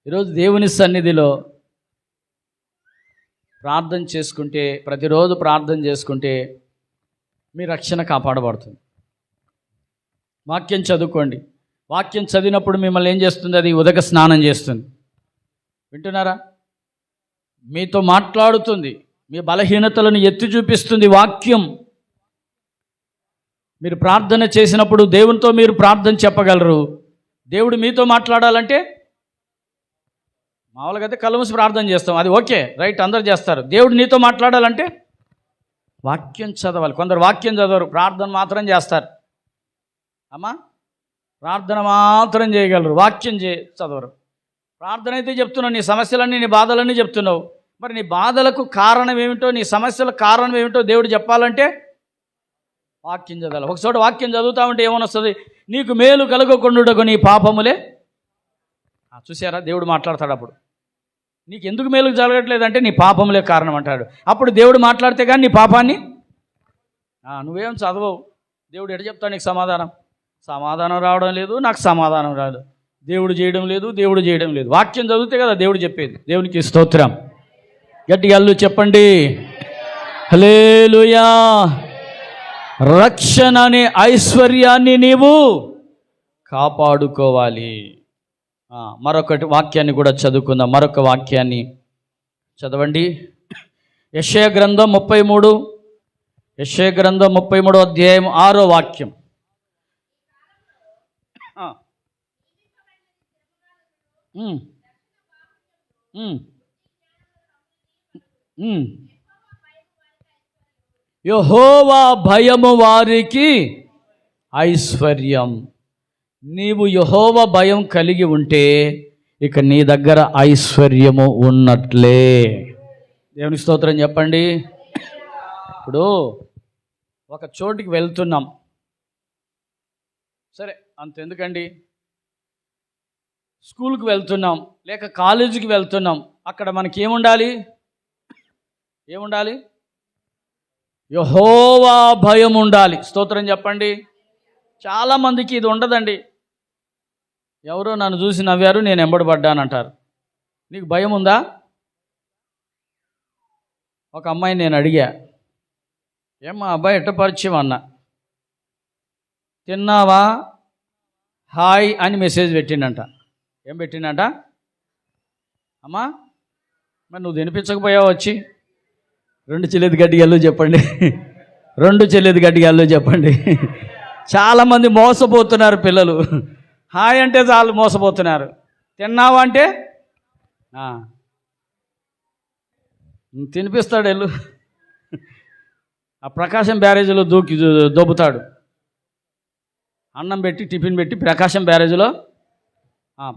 ఈరోజు దేవుని సన్నిధిలో ప్రార్థన చేసుకుంటే, ప్రతిరోజు ప్రార్థన చేసుకుంటే మీ రక్షణ కాపాడబడుతుంది. వాక్యం చదువుకోండి. వాక్యం చదివినప్పుడు మిమ్మల్ని ఏం చేస్తుంది? అది ఉదక స్నానం చేస్తుంది. వింటున్నారా? మీతో మాట్లాడుతుంది. మీ బలహీనతలను ఎత్తి చూపిస్తుంది వాక్యం. మీరు ప్రార్థన చేసినప్పుడు దేవునితో మీరు ప్రార్థన చెప్పగలరు. దేవుడు మీతో మాట్లాడాలంటే మామూలుగా అయితే కళ్ళు మూసి ప్రార్థన చేస్తాం, అది ఓకే, రైట్, అందరు చేస్తారు. దేవుడు నీతో మాట్లాడాలంటే వాక్యం చదవాలి. కొందరు వాక్యం చదవరు, ప్రార్థన మాత్రం చేస్తారు. అమ్మా, ప్రార్థన మాత్రం చేయగలరు, వాక్యం చదవరు. ప్రార్థన అయితే చెప్తున్నావు, నీ సమస్యలన్నీ నీ బాధలన్నీ చెప్తున్నావు. మరి నీ బాధలకు కారణం ఏమిటో, నీ సమస్యలకు కారణం ఏమిటో దేవుడు చెప్పాలంటే వాక్యం చదవాలి. ఒకచోట వాక్యం చదువుతా ఉంటే ఏమనొస్తుంది? నీకు మేలు కలగకుండుటకు నీ పాపములే. చూసారా? దేవుడు మాట్లాడతాడు. అప్పుడు నీకు ఎందుకు మేలు జరగట్లేదంటే నీ పాపములే కారణం అంటాడు. అప్పుడు దేవుడు మాట్లాడితే కానీ నీ పాపాన్ని నువ్వేం చదవవు. దేవుడు ఎటు చెప్తాడు నీకు సమాధానం రావడం లేదు, నాకు సమాధానం రాదు. దేవుడు చేయడం లేదు. వాక్యం చదివితే కదా దేవుడు చెప్పేది. దేవునికి స్తోత్రం. గట్టిగా అల్లు చెప్పండి. హల్లెలూయా. రక్షణ అనే ఐశ్వర్యాన్ని నీవు కాపాడుకోవాలి. మరొకటి వాక్యాన్ని కూడా చదువుకుందాం. మరొక వాక్యాన్ని చదవండి. యెషయా గ్రంథం 33 అధ్యాయం 6వ వాక్యం. ఉమ్, ఉమ్, ఉమ్. యెహోవా భయము వారికి ఐశ్వర్యం. నీవు యెహోవా భయం కలిగి ఉంటే ఇక నీ దగ్గర ఐశ్వర్యము ఉన్నట్లే. దేవుని స్తోత్రం చెప్పండి. ఇప్పుడు ఒక చోటికి వెళ్తున్నాం, సరే అంతెందుకండి, స్కూల్కి వెళ్తున్నాం లేక కాలేజీకి వెళ్తున్నాం, అక్కడ మనకి ఏముండాలి? యెహోవా భయం ఉండాలి. స్తోత్రం చెప్పండి. చాలామందికి ఇది ఉండదండి. ఎవరో నన్ను చూసి నవ్వారు, నేను ఎంబడబడ్డానంటారు. నీకు భయం ఉందా? ఒక అమ్మాయిని నేను అడిగా, ఏమ్మా అబ్బాయి ఎట్ట పరిచయం అన్న. తిన్నావా హాయ్ అని మెసేజ్ పెట్టిండంట. ఏం పెట్టిండంట? అమ్మా మరి నువ్వు తినిపించకపోయావు వచ్చి? 2 చెల్లిది గడ్డిగాళ్ళు చెప్పండి. 2 చెల్లిది గడ్డిగాళ్ళు చెప్పండి. చాలామంది మోసపోతున్నారు పిల్లలు. హాయ్ అంటే చాలు మోసపోతున్నారు. తిన్నావా అంటే తినిపిస్తాడు వెళ్ళు. ఆ ప్రకాశం బ్యారేజీలో దొబ్బుతాడు. అన్నం పెట్టి టిఫిన్ పెట్టి ప్రకాశం బ్యారేజీలో,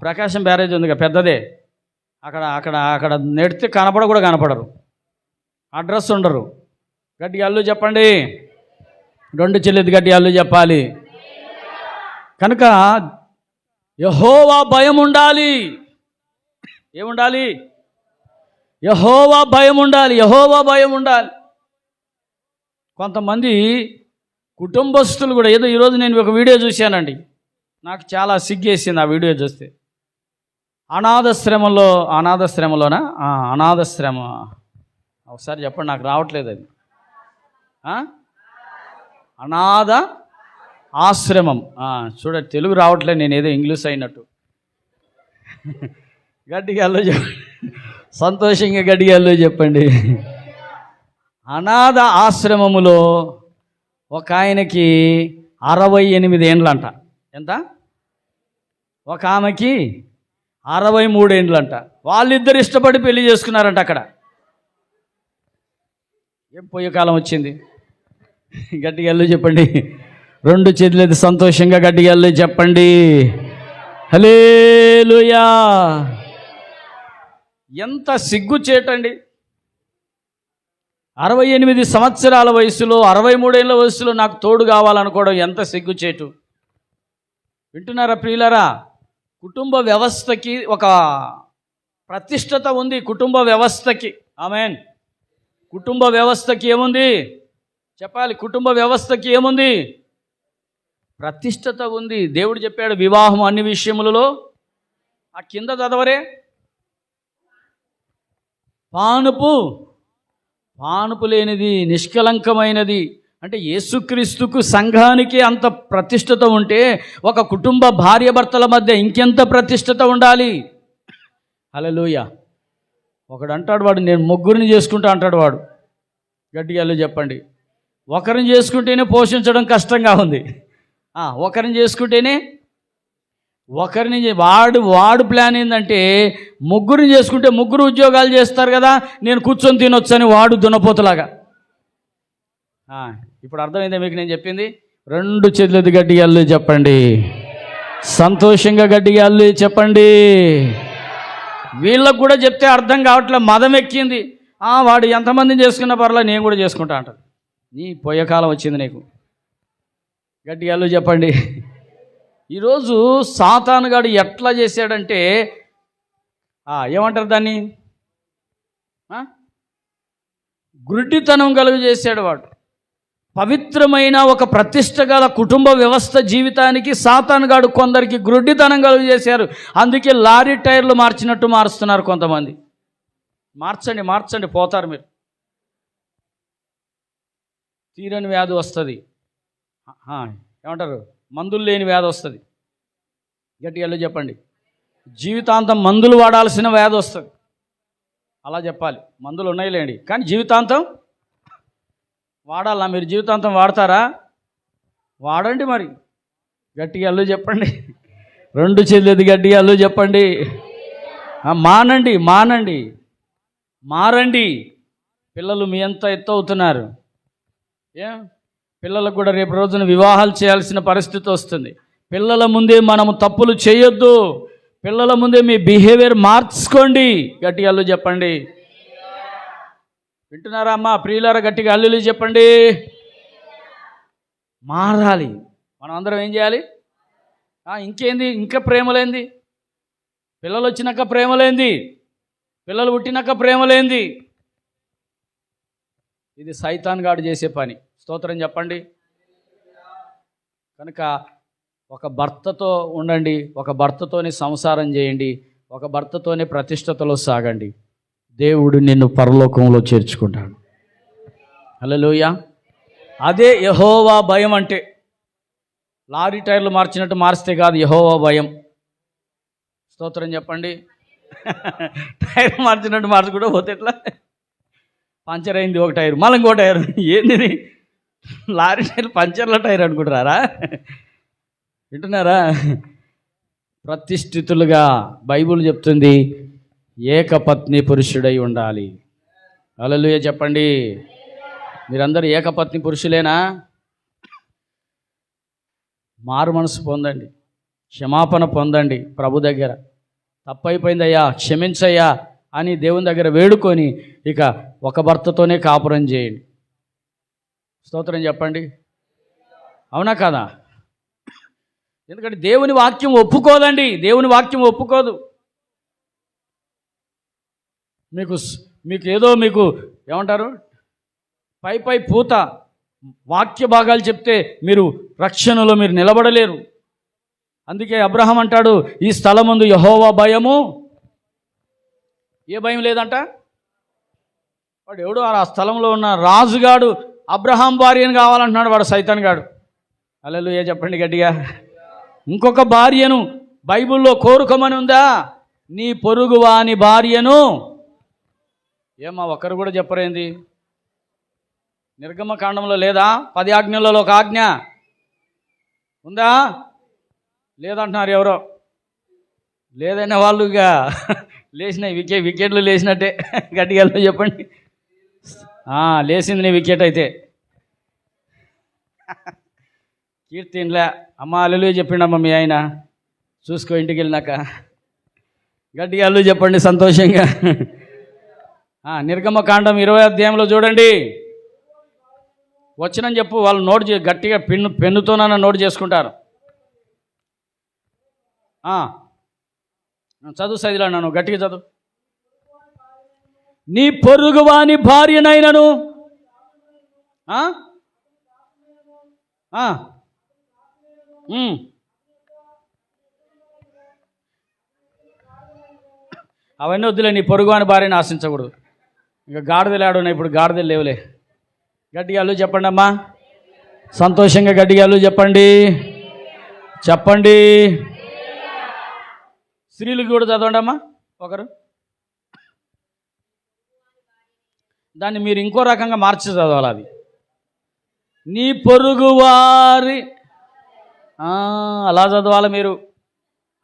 ప్రకాశం బ్యారేజ్ ఉంది పెద్దదే, అక్కడ అక్కడ అక్కడ నెడితే కనపడరు, అడ్రస్ ఉండరు. గట్టిగా అల్లు చెప్పండి. 2 చెల్లిది గట్టిగా అల్లు చెప్పాలి. కనుక యెహోవా భయం ఉండాలి. ఏముండాలి? యెహోవా భయం ఉండాలి. యెహోవా భయం ఉండాలి. కొంతమంది కుటుంబస్తులు కూడా, ఏదో ఈరోజు నేను ఒక వీడియో చూశానండి, నాకు చాలా సిగ్గేసింది ఆ వీడియో చూస్తే. అనాథశ్రమ ఒకసారి చెప్పండి, నాకు రావట్లేదు అది. అనాథ ఆశ్రమం. చూడండి, తెలుగు రావట్లేదు, నేను ఏదో ఇంగ్లీష్ అయినట్టు. గట్టిగాల్లో చెప్పండి, సంతోషంగా గట్టిగాల్లో చెప్పండి. అనాథ ఆశ్రమములో ఒక ఆయనకి 68 ఏండ్లంట. ఎంత? ఒక ఆమెకి 63 ఏండ్లంట. వాళ్ళిద్దరు ఇష్టపడి పెళ్లి చేసుకున్నారంట అక్కడ. ఏం పోయే కాలం వచ్చింది? గట్టిగా వెళ్ళి చెప్పండి. 2 చేతులైతే సంతోషంగా గట్టిగా వెళ్ళి చెప్పండి. హల్లెలూయా. ఎంత సిగ్గుచేటండి. 68 సంవత్సరాల వయసులో, 63 ఏళ్ళ వయసులో నాకు తోడు కావాలనుకోవడం ఎంత సిగ్గుచేటు. వింటున్నారా ప్రియులారా? కుటుంబ వ్యవస్థకి ఒక ప్రతిష్టత ఉంది. కుటుంబ వ్యవస్థకి, ఆమేన్. కుటుంబ వ్యవస్థకి ఏముంది చెప్పాలి? కుటుంబ వ్యవస్థకి ఏముంది? ప్రతిష్టత ఉంది. దేవుడు చెప్పాడు, వివాహం అన్ని విషయములలో, ఆ కింద చదవరే, పానుపు లేనిది, నిష్కలంకమైనది. అంటే యేసుక్రీస్తుకు, సంఘానికి అంత ప్రతిష్టత ఉంటే ఒక కుటుంబ భార్యాభర్తల మధ్య ఇంకెంత ప్రతిష్టత ఉండాలి? హల్లెలూయా. ఒకడు అంటాడు, వాడు నేను 3 చేసుకుంటా అంటాడు. వాడు గట్టిగా చెప్పండి. ఒకరిని చేసుకుంటేనే పోషించడం కష్టంగా ఉంది. ఒకరిని చేసుకుంటేనే, వాడు ప్లాన్ ఏంటంటే 3 చేసుకుంటే 3 ఉద్యోగాలు చేస్తారు కదా, నేను కూర్చొని తినొచ్చని వాడు దున్నపోతులాగా. ఇప్పుడు అర్థమైందా మీకు నేను చెప్పింది? 2 చేతులది గట్టిగా చెప్పండి. సంతోషంగా గట్టిగా చెప్పండి. వీళ్ళకు కూడా చెప్తే అర్థం కావట్లేదు, మదం ఎక్కింది. వాడు ఎంతమందిని చేసుకున్నా పర్లేదు, నేను కూడా చేసుకుంటా అంటాడు. నీ పోయే కాలం వచ్చింది నీకు. గట్టిగా చెప్పండి. ఈరోజు సాతానుగాడు ఎట్లా చేశాడంటే, ఏమంటారు దాన్ని, గుడ్డితనం కలుగు చేశాడు వాడు. పవిత్రమైన ఒక ప్రతిష్ట గల కుటుంబ వ్యవస్థ జీవితానికి సాతానుగాడు కొందరికి గుడ్డితనం కలుగు చేశారు. అందుకే లారీ టైర్లు మార్చినట్టు మారుస్తున్నారు కొంతమంది. మార్చండి పోతారు మీరు. తీరని వ్యాధి వస్తుంది, ఏమంటారు, మందులు లేని వ్యాధి వస్తుంది. గట్టిగా చెప్పండి. జీవితాంతం మందులు వాడాల్సిన వ్యాధి వస్తుంది. అలా చెప్పాలి. మందులు ఉన్నాయిలేండి, కానీ జీవితాంతం వాడాలా? మీరు జీవితాంతం వాడతారా? వాడండి మరి. గట్టిగా చెప్పండి. రెండు చేతులు గట్టిగా హల్లెలూయా చెప్పండి. మానండి, మానండి, మారండి. పిల్లలు మీ ఎంత ఎత్తు అవుతున్నారు. పిల్లలకు కూడా రేపు రోజున వివాహాలు చేయాల్సిన పరిస్థితి వస్తుంది. పిల్లల ముందే మనము తప్పులు చేయొద్దు. పిల్లల ముందే మీ బిహేవియర్ మార్చుకోండి. గట్టిగా హల్లెలూయా చెప్పండి. వింటున్నారా అమ్మా? ప్రియులారా గట్టిగా హల్లెలూయా చెప్పండి. మారాలి. మనం అందరం ఏం చేయాలి? ఇంకేంది? ఇంకా ప్రేమలేంది? పిల్లలు వచ్చినాక ప్రేమలేంది? పిల్లలు పుట్టినాక ప్రేమలేంది? ఇది సైతాన్ గాడు చేసే పని. స్తోత్రం చెప్పండి. కనుక ఒక భర్తతో ఉండండి, ఒక భర్తతోనే సంసారం చేయండి, ఒక భర్తతోనే ప్రతిష్టతలో సాగండి. దేవుడు నిన్ను పరలోకంలో చేర్చుకుంటాడు. హల్లెలూయా. అదే యెహోవా భయం అంటే. లారీ టైర్లు మార్చినట్టు మార్చితే కాదు యెహోవా భయం. స్తోత్రం చెప్పండి. టైర్ మార్చినట్టు మార్చుకుంటూ పోతే ఎట్లా? పంచర్ అయింది ఒక టైర్, మళ్ళీ ఇంకో టైర్. ఏంది లారీ టైర్ పంచర్ల టైర్ అనుకుంటారా? వింటున్నారా? ప్రతిష్ఠితులుగా బైబిల్ చెప్తుంది ఏకపత్ని పురుషుడై ఉండాలి. హల్లెలూయా చెప్పండి. మీరందరూ ఏకపత్ని పురుషులేనా? మారు మనసు పొందండి, క్షమాపణ పొందండి. ప్రభు దగ్గర తప్పైపోయిందయ్యా, క్షమించయ్యా అని దేవుని దగ్గర వేడుకొని ఇక ఒక భర్తతోనే కాపురం చేయండి. స్తోత్రం చెప్పండి. అవునా కదా? ఎందుకంటే దేవుని వాక్యం ఒప్పుకోదండి. దేవుని వాక్యం ఒప్పుకోదు. మీకు ఏదో మీకు ఏమంటారు, పై పూత వాక్య భాగాలు చెప్తే మీరు రక్షణలో మీరు నిలబడలేరు. అందుకే అబ్రహాం అంటాడు, ఈ స్థలమందు యెహోవా భయము. ఏ భయం లేదంట? వాడు ఎవడు ఆ స్థలంలో ఉన్న రాజుగాడు అబ్రహాం భార్యను కావాలంటున్నాడు, వాడు సైతాన్ గాడు. హల్లెలూయా చెప్పండి గట్టిగా. ఇంకొక భార్యను బైబిల్లో కోరుకోమని ఉందా? నీ పొరుగువాని భార్యను. ఏమా ఒక్కరు కూడా చెప్పరేంది? నిర్గమకాండంలో లేదా? 10 ఆజ్ఞలలో ఒక ఆజ్ఞ ఉందా? లేదంటున్నారు ఎవరో. లేదనే వాళ్ళు ఇక లేచినాయి, వికెట్లు లేచినట్టే. గట్టిగా చెప్పండి. లేచింది నీ వికెట్ అయితే. కీర్తిన్లే అమ్మ హల్లెలూయా చెప్పిండమ్మ మీ ఆయన. చూసుకో ఇంటికి వెళ్ళినాక. గట్టిగా హల్లెలూయా చెప్పండి సంతోషంగా. నిర్గమకాండం 20వ అధ్యాయంలో చూడండి. వచ్చినని చెప్పు, వాళ్ళు నోట్ గట్టిగా పెన్నుతోనన్నా నోట్ చేసుకుంటారు. చదువు సదిలా నన్ను గట్టిగా చదువు. నీ పొరుగువాని భార్యనైనను అవన్నీ వద్దులే. నీ పొరుగువాని భార్యని ఆశించకూడదు. ఇంకా గాడిదలు ఆడున్నాయి, ఇప్పుడు గాడిదలు లేవులే. గట్టిగా హల్లెలూయా చెప్పండి అమ్మా. సంతోషంగా గట్టిగా హల్లెలూయా చెప్పండి. చెప్పండి. స్త్రీలకు కూడా చదవండి అమ్మా ఒకరు. దాన్ని మీరు ఇంకో రకంగా మార్చి చదవాలి. అది నీ పొరుగువారి అలా చదవాలి మీరు.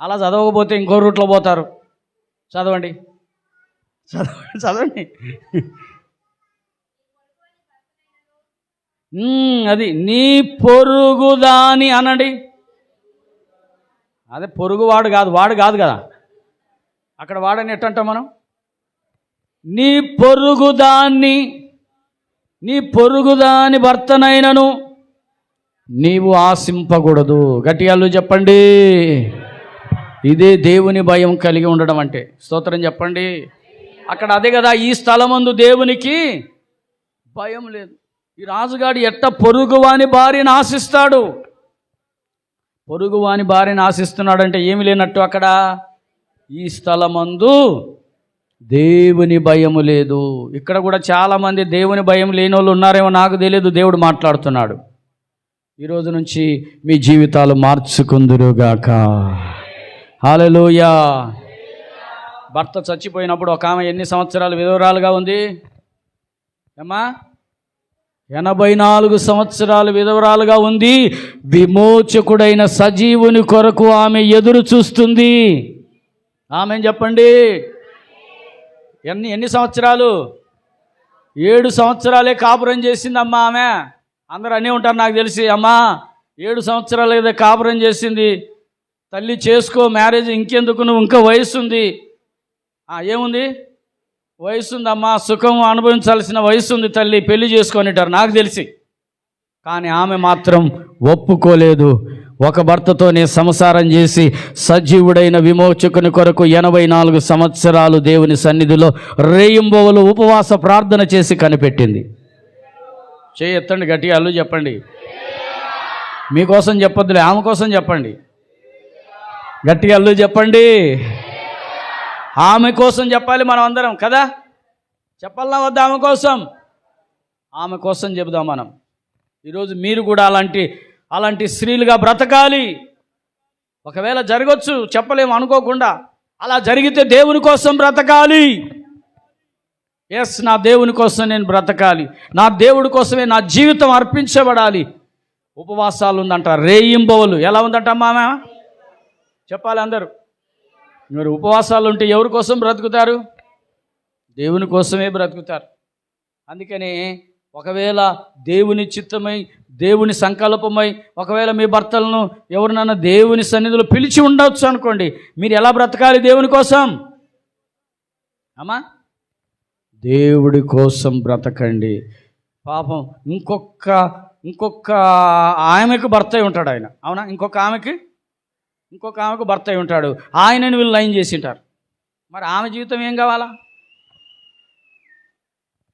అలా చదవకపోతే ఇంకో రూట్లో పోతారు. చదవండి చదవండి. అది నీ పొరుగుదాని అనండి. అదే పొరుగువాడు కాదు, వాడు కాదు కదా. అక్కడ వాడని ఎట్టంటాం మనం? నీ పొరుగుదాని భర్తనైనను నీవు ఆశింపకూడదు. గట్టిగా చెప్పండి. ఇదే దేవుని భయం కలిగి ఉండడం అంటే. స్తోత్రం చెప్పండి. అక్కడ అదే కదా, ఈ స్థలమందు దేవునికి భయం లేదు. ఈ రాజుగాడు ఎట్ట పొరుగువాని భార్యను ఆశిస్తాడు? పొరుగువాని భార్యను ఆశిస్తున్నాడంటే ఏమి లేనట్టు అక్కడ. ఈ స్థలమందు దేవుని భయము లేదు. ఇక్కడ కూడా చాలామంది దేవుని భయం లేని వాళ్ళు ఉన్నారేమో నాకు తెలియదు. దేవుడు మాట్లాడుతున్నాడు. ఈరోజు నుంచి మీ జీవితాలు మార్చుకుందురుగాక. హల్లెలూయా. భర్త చచ్చిపోయినప్పుడు ఒక ఆమె ఎన్ని సంవత్సరాలు విధవరాలుగా ఉంది అమ్మా? 84 సంవత్సరాలు విధవరాలుగా ఉంది. విమోచకుడైన సజీవుని కొరకు ఆమె ఎదురు చూస్తుంది. ఆమె చెప్పండి. ఎన్ని సంవత్సరాలు? 7 సంవత్సరాలే కాపురం చేసింది అమ్మా ఆమె. అందరూ అన్నీ ఉంటారు నాకు తెలిసి. అమ్మా 7 సంవత్సరాలు ఏదో కాపురం చేసింది. తల్లి చేసుకో, మ్యారేజ్ ఇంకెందుకు, నువ్వు ఇంకా వయసు ఉంది. ఏముంది? వయసు ఉందమ్మా, సుఖం అనుభవించాల్సిన వయసు ఉంది తల్లి, పెళ్లి చేసుకొనిటారు నాకు తెలిసి. కానీ ఆమె మాత్రం ఒప్పుకోలేదు. ఒక భర్తతోనే సంసారం చేసి సజీవుడైన విమోచకుని కొరకు 84 సంవత్సరాలు దేవుని సన్నిధిలో రేయింబవలు ఉపవాస ప్రార్థన చేసి కనిపెట్టింది. ఎత్తండి గట్టిగా, అల్లు చెప్పండి. మీకోసం చెప్పొద్దులే, ఆమె కోసం చెప్పండి. గట్టిగా అల్లు చెప్పండి. ఆమె కోసం చెప్పాలి మనం అందరం కదా. చెప్పాలన్నా వద్దా? ఆమె కోసం చెబుదాం మనం. ఈరోజు మీరు కూడా అలాంటి స్త్రీలుగా బ్రతకాలి. ఒకవేళ జరగవచ్చు, చెప్పలేము అనుకోకుండా. అలా జరిగితే దేవుని కోసం బ్రతకాలి. నా దేవుని కోసం నేను బ్రతకాలి, నా దేవుడి కోసమే నా జీవితం అర్పించబడాలి. ఉపవాసాలు ఉందంట, రేయింబవలు. ఎలా ఉందంటమ్మా ఆమె? చెప్పాలి అందరూ. మీరు ఉపవాసాలు ఉంటే ఎవరి కోసం బ్రతుకుతారు? దేవుని కోసమే బ్రతుకుతారు. అందుకని ఒకవేళ దేవుని చిత్తమై, దేవుని సంకల్పమై, ఒకవేళ మీ భర్తలను ఎవరినైనా దేవుని సన్నిధిలో పిలిచి ఉండవచ్చు అనుకోండి, మీరు ఎలా బ్రతకాలి దేవుని కోసం? అమ్మా, దేవుడి కోసం బ్రతకండి. పాపం ఇంకొక ఆమెకు భర్త అయి ఉంటాడు ఆయన. అవునా? ఇంకొక ఆమెకు భర్త అయి ఉంటాడు. ఆయనని వీళ్ళు లైన్ చేసి ఉంటారు. మరి ఆమె జీవితం ఏం కావాలా?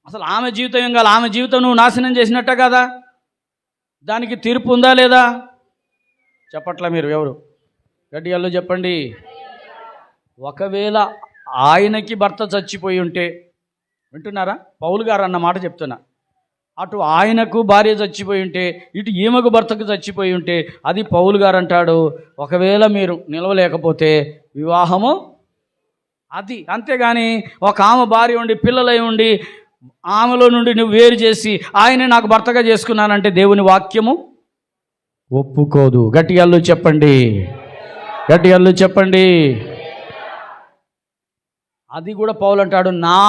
అసలు ఆమె జీవితం ఏం కావాలి? ఆమె జీవితం నువ్వు నాశనం చేసినట్ట కదా. దానికి తీర్పు ఉందా లేదా? చెప్పట్లా మీరు ఎవరు? గట్టిగా చెప్పండి. ఒకవేళ ఆయనకి భర్త చచ్చిపోయి ఉంటే, వింటున్నారా? పౌలు గారు అన్న మాట చెప్తున్నా. అటు ఆయనకు భార్య చచ్చిపోయి ఉంటే, ఇటు ఈమెకు భర్తకు చచ్చిపోయి ఉంటే, అది పౌలు గారు అంటాడు, ఒకవేళ మీరు నిలవలేకపోతే వివాహము అది. అంతేగాని ఒక ఆమె భార్య ఉండి పిల్లలై ఉండి ఆమెలో నుండి నువ్వు వేరు చేసి ఆయనే నాకు భర్తగా చేసుకున్నానంటే దేవుని వాక్యము ఒప్పుకోదు. గట్టిగా చెప్పండి. గట్టిగా చెప్పండి. అది కూడా పౌలు అంటాడు, నా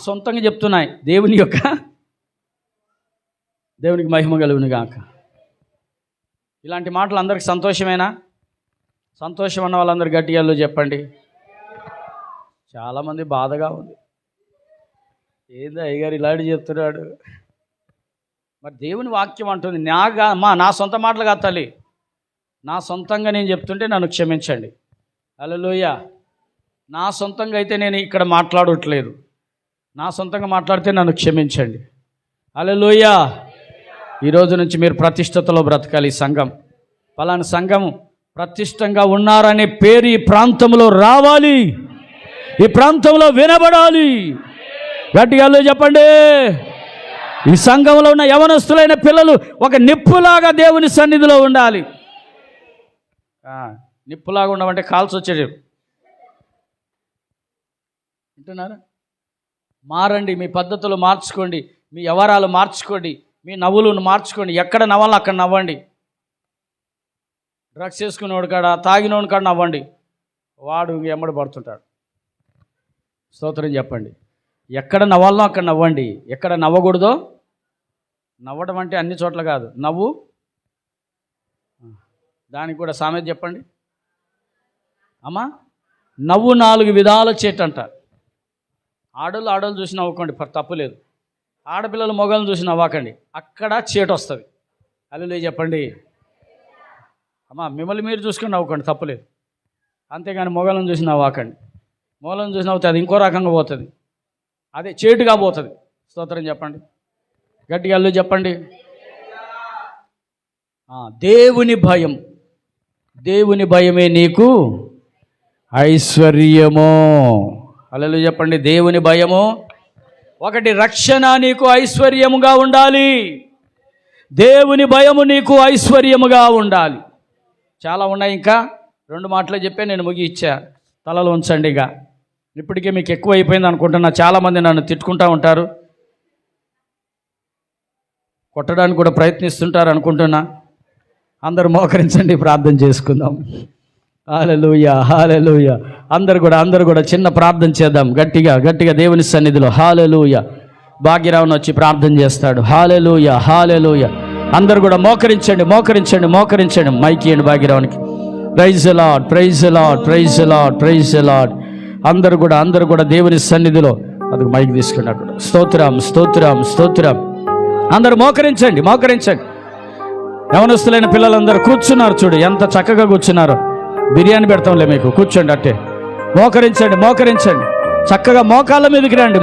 సొంతంగా చెప్తున్నాయి. దేవునికి మహిమ కలుగును గాక. ఇలాంటి మాటలు అందరికి సంతోషమేనా? సంతోషం అన్న వాళ్ళందరూ గట్టిగా చెప్పండి. చాలామంది బాధగా ఉంది. ఏందో అయ్యగారు ఇలాంటి చెప్తున్నాడు. మరి దేవుని వాక్యం అంటుంది, నా సొంత మాటలు కాదు తల్లి, నా సొంతంగా నేను చెప్తుంటే నన్ను క్షమించండి. హల్లెలూయా. నా సొంతంగా అయితే నేను ఇక్కడ మాట్లాడట్లేదు. నా సొంతంగా మాట్లాడితే నన్ను క్షమించండి. హల్లెలూయా. ఈరోజు నుంచి మీరు ప్రతిష్టతలో బ్రతకాలి. ఈ సంఘం, పలానా సంఘం ప్రతిష్టంగా ఉన్నారనే పేరు ఈ ప్రాంతంలో రావాలి, ఈ ప్రాంతంలో వినబడాలి. గట్టిగా చెప్పండి. ఈ సంఘంలో ఉన్న యవనస్తులైన పిల్లలు ఒక నిప్పులాగా దేవుని సన్నిధిలో ఉండాలి. నిప్పులాగా ఉండమంటే కాల్చి వచ్చేది. వింటున్నారా? మారండి, మీ పద్ధతులు మార్చుకోండి, మీ వ్యవహారాలు మార్చుకోండి, మీ నవ్వులను మార్చుకోండి. ఎక్కడ నవ్వాలో అక్కడ నవ్వండి. డ్రగ్స్ వేసుకునేవాడు కాడ, తాగినోడు కాడ నవ్వండి. వాడు ఎమ్మడి పడుతుంటాడు. స్తోత్రం చెప్పండి. ఎక్కడ నవ్వాలో అక్కడ నవ్వండి. ఎక్కడ నవ్వకూడదో, నవ్వడం అంటే అన్ని చోట్ల కాదు, నవ్వు దానికి కూడా సామెత చెప్పండి అమ్మా. నవ్వు 4 విధాల చేటంట. ఆడోళ్ళు చూసి నవ్వుకోండి, తప్పులేదు. ఆడపిల్లలు మొగలను చూసి నవ్వకండి, అక్కడ చేటు వస్తుంది. హల్లెలూయా చెప్పండి అమ్మా. మిమ్మల్ని మీరు చూసుకొని నవ్వుకోండి, తప్పులేదు. అంతేగాని మొగలను చూసి నవ్వకండి. మొగలను చూసి నవ్వుతుంది, అది ఇంకో రకంగా పోతుంది, అదే చేటుగా పోతుంది. స్తోత్రం చెప్పండి. గట్టిగా అల్లు చెప్పండి. దేవుని భయమే నీకు ఐశ్వర్యము. హల్లెలూయా చెప్పండి. దేవుని భయము ఒకటి, రక్షణ నీకు ఐశ్వర్యముగా ఉండాలి. దేవుని భయము నీకు ఐశ్వర్యముగా ఉండాలి. చాలా ఉన్నాయి, ఇంకా 2 మాటలే చెప్పే నేను ముగిచ్చా. తలలో ఉంచండి. ఇప్పటికే మీకు ఎక్కువ అయిపోయింది అనుకుంటున్నా. చాలామంది నన్ను తిట్టుకుంటూ ఉంటారు. కొట్టడానికి కూడా ప్రయత్నిస్తుంటారు అనుకుంటున్నా. అందరూ మోకరించండి, ప్రార్థన చేసుకుందాం. హల్లెలూయా, హల్లెలూయా. అందరూ కూడా చిన్న ప్రార్థన చేద్దాం గట్టిగా దేవుని సన్నిధిలో. హల్లెలూయా. భాగ్యరావుని వచ్చి ప్రార్థన చేస్తాడు. హల్లెలూయా, హల్లెలూయా. అందరూ కూడా మోకరించండి. మైక్ ఇవ్వండి భాగ్యరావునికి. Praise the lord, praise the lord, praise the lord, praise the lord. అందరూ కూడా దేవుని సన్నిధిలో అది మైక్ తీసుకుని అక్కడ స్తోత్రం. అందరూ మోకరించండి. యవనస్తులైన పిల్లలందరూ కూర్చున్నారు, చూడు ఎంత చక్కగా కూర్చున్నారు. బిర్యానీ పెడతాంలే మీకు, కూర్చోండి అట్టే. మోకరించండి. చక్కగా మోకాళ్ళ మీదకి రండి.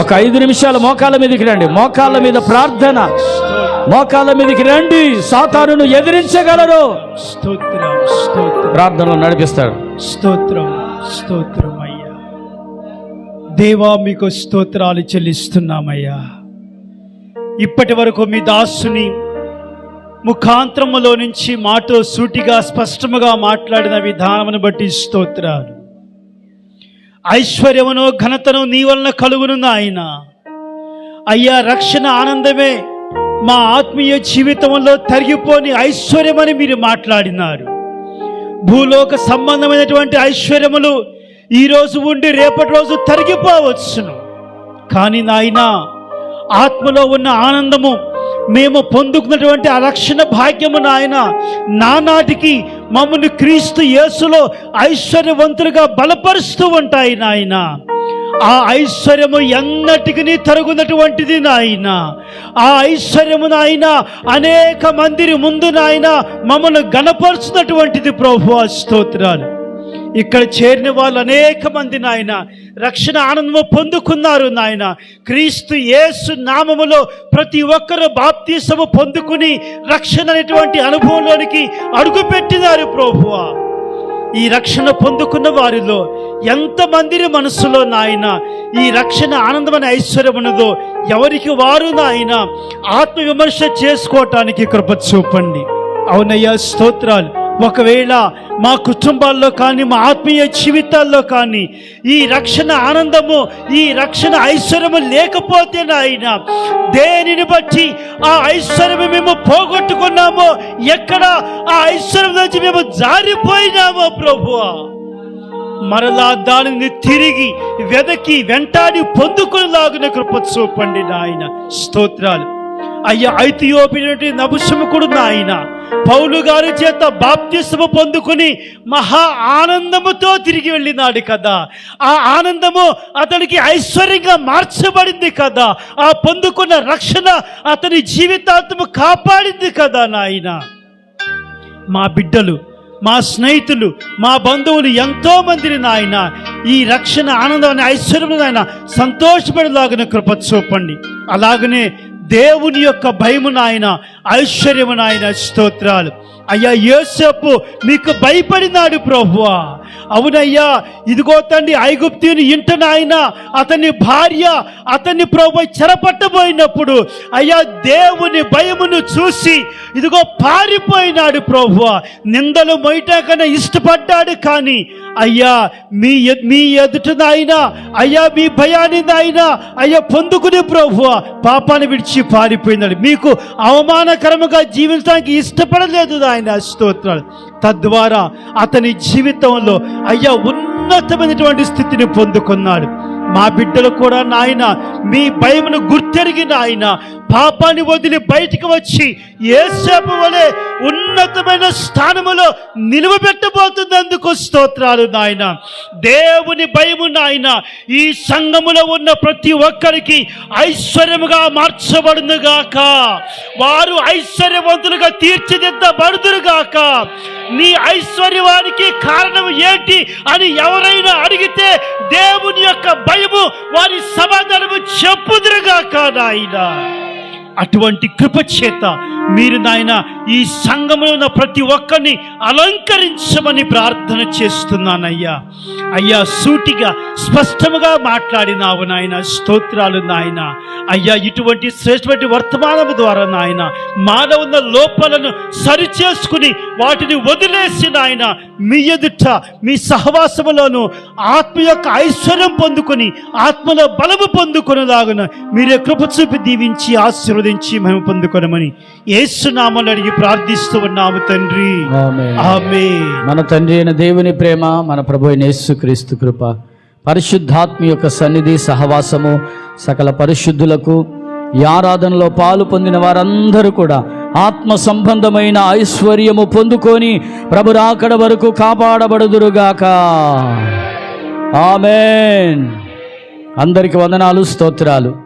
ఒక 5 నిమిషాలు మోకాళ్ళ మీదకి రండి. మోకాళ్ళ మీద ప్రార్థన. మోకాళ్ళ మీదకి రండి, సాతానును ఎదిరించగలరు. ప్రార్థనలో నడిపిస్తాడు. స్తోత్రం అయ్యా. దేవా, మీకు స్తోత్రాలు చెల్లిస్తున్నామయ్యా. ఇప్పటి వరకు మీ దాసుని ముఖాంతరములో నుంచి మాతో సూటిగా స్పష్టముగా మాట్లాడిన విధానమును బట్టి స్తోత్రాలు. ఐశ్వర్యమును ఘనతను నీ వలన కలుగును నాయన. అయ్యా, రక్షణ ఆనందమే మా ఆత్మీయ జీవితంలో తరిగిపోని ఐశ్వర్యమని మీరు మాట్లాడినారు. భూలోక సంబంధమైనటువంటి ఐశ్వర్యములు ఈరోజు ఉండి రేపటి రోజు తరిగిపోవచ్చును. కానీ నాయనా, ఆత్మలో ఉన్న ఆనందము, మేము పొందుకున్నటువంటి ఆ రక్షణ భాగ్యము నాయన, నానాటికి మమ్మల్ని క్రీస్తు యేసులో ఐశ్వర్యవంతులుగా బలపరుస్తూ ఉంటాయి నాయన. ఆ ఐశ్వర్యము ఎన్నటికి తరుగునటువంటిది నాయన. ఆ ఐశ్వర్యము నాయన అనేక మందిరి ముందు నాయన మమ్మల్ని గణపరుచున్నటువంటిది ప్రభువా. స్తోత్రాలు. ఇక్కడ చేరిన వాళ్ళు అనేక మంది నాయన రక్షణ ఆనందము పొందుకున్నారు నాయన. క్రీస్తు యేసు నామములో ప్రతి ఒక్కరు బాప్తీసము పొందుకుని రక్షణ అనేటువంటి అనుభవంలోనికి అడుగుపెట్టినారు ప్రభువా. ఈ రక్షణ పొందుకున్న వారిలో ఎంతమంది మనసులో నాయన ఈ రక్షణ ఆనందమైన ఐశ్వర్యం ఉన్నదో ఎవరికి వారు నాయన ఆత్మవిమర్శ చేసుకోవటానికి కృప చూపండి. అవునయ్యా, స్తోత్రాలు. ఒకవేళ మా కుటుంబాల్లో కానీ మా ఆత్మీయ జీవితాల్లో కానీ ఈ రక్షణ ఆనందము, ఈ రక్షణ ఐశ్వర్యము లేకపోతే నాయన, దేనిని బట్టి ఆ ఐశ్వర్యము మేము పోగొట్టుకున్నామో, ఎక్కడ ఆ ఐశ్వర్యం నుంచి మేము జారిపోయినామో ప్రభువా, మరలా దానిని తిరిగి వెదకి వెంటాడి పొందుకునేలాగున కృప చూపండి నాయన. స్తోత్రాలు. అయ్యా, ఐథియోపియా నపుంసకుడు నాయన పౌలు గారి చేత బాప్తిస్మము పొందుకుని మహా ఆనందముతో తిరిగి వెళ్ళినాడు కదా. ఆ ఆనందము అతనికి ఐశ్వర్యంగా మార్చబడింది కదా. ఆ పొందుకున్న రక్షణ అతని జీవితాంతము కాపాడింది కదా నాయన. మా బిడ్డలు, మా స్నేహితులు, మా బంధువులు ఎంతో మందిని నాయన ఈ రక్షణ ఆనందాన్ని ఐశ్వర్యం నాయన సంతోషపడేలాగిన కృప చూపండి. అలాగనే దేవుని యొక్క భయము నాయన, ఐశ్వర్యము నాయన. స్తోత్రాలు. అయ్యా, యోసేపు మీకు భయపడినాడు ప్రభువా. అవునయ్యా, ఇదిగో తండ్రి, ఐగుప్తీయుని ఇంట నాయన అతని భార్య అతన్ని ప్రభు చెరపట్టబోయినప్పుడు అయ్యా దేవుని భయమును చూసి ఇదిగో పారిపోయినాడు ప్రభువా. నిందలు మొయ్యట కన్నా ఇష్టపడ్డాడు. కానీ అయ్యా మీ ఎదుట నాయన అయ్యా మీ భయాన్ని నాయన అయ్యా పొందుకునే ప్రభువా పాపాన్ని విడిచి పారిపోయినాడు. మీకు అవమానకరముగా జీవించడానికి ఇష్టపడలేదు నాయన. స్తోత్రాలు. తద్వారా అతని జీవితంలో అయ్యా ఉన్నతమైనటువంటి స్థితిని పొందుకున్నాడు. మా బిడ్డలు కూడా నాయన మీ భయమును గుర్తెరిగి నాయన పాపాన్ని వదిలి బయటికి వచ్చి యేసేపు వలె ఉన్నతమైన స్థానములో నిలువబెట్టబోతున్నందుకు స్తోత్రాలు నాయన. దేవుని భయము నాయన ఈ సంఘములో ఉన్న ప్రతి ఒక్కరికి ఐశ్వర్యముగా మార్చబడునుగాక. వారు ఐశ్వర్యవంతులుగా తీర్చిదిద్దబడుదురుగాక. నీ ఐశ్వర్యవానికి కారణం ఏంటి అని ఎవరైనా అడిగితే దేవుని యొక్క భయము వారి సమాధానము చెప్పుదురుగాక నాయన. అటువంటి కృప చేత మీరు నాయన ఈ సంఘంలో ఉన్న ప్రతి ఒక్కరిని అలంకరించమని ప్రార్థన చేస్తున్నానయ్యా. అయ్యా, సూటిగా స్పష్టముగా మాట్లాడినావు నాయన. స్తోత్రాలు నాయన. అయ్యా, ఇటువంటి శ్రేష్టమైన వర్తమానము ద్వారా నాయన మానవున్న లోపాలను సరిచేసుకుని వాటిని వదిలేసి నాయన మీ ఎదుట మీ సహవాసములోను ఆత్మ యొక్క ఐశ్వర్యం పొందుకొని ఆత్మలో బలము పొందుకొనలాగున మీరే కృప చూపి దీవించి ఆశీర్వదించి మేము పొందుకొనమని యేసు నామములో అడిగి ప్రార్థిస్తూ ఉన్నాము తండ్రి. ఆమేన్. మన తండ్రి అయిన దేవుని ప్రేమ, మన ప్రభు అయిన యేసుక్రీస్తు కృప, పరిశుద్ధాత్మ యొక్క సన్నిధి సహవాసము సకల పరిశుద్ధులకు, ఈ ఆరాధనలో పాలు పొందిన వారందరూ కూడా ఆత్మ సంబంధమైన ఐశ్వర్యము పొందుకొని ప్రభు రాకడ వరకు కాపాడబడుదురుగాక. ఆమేన్. అందరికి వందనాలు, స్తోత్రాలు.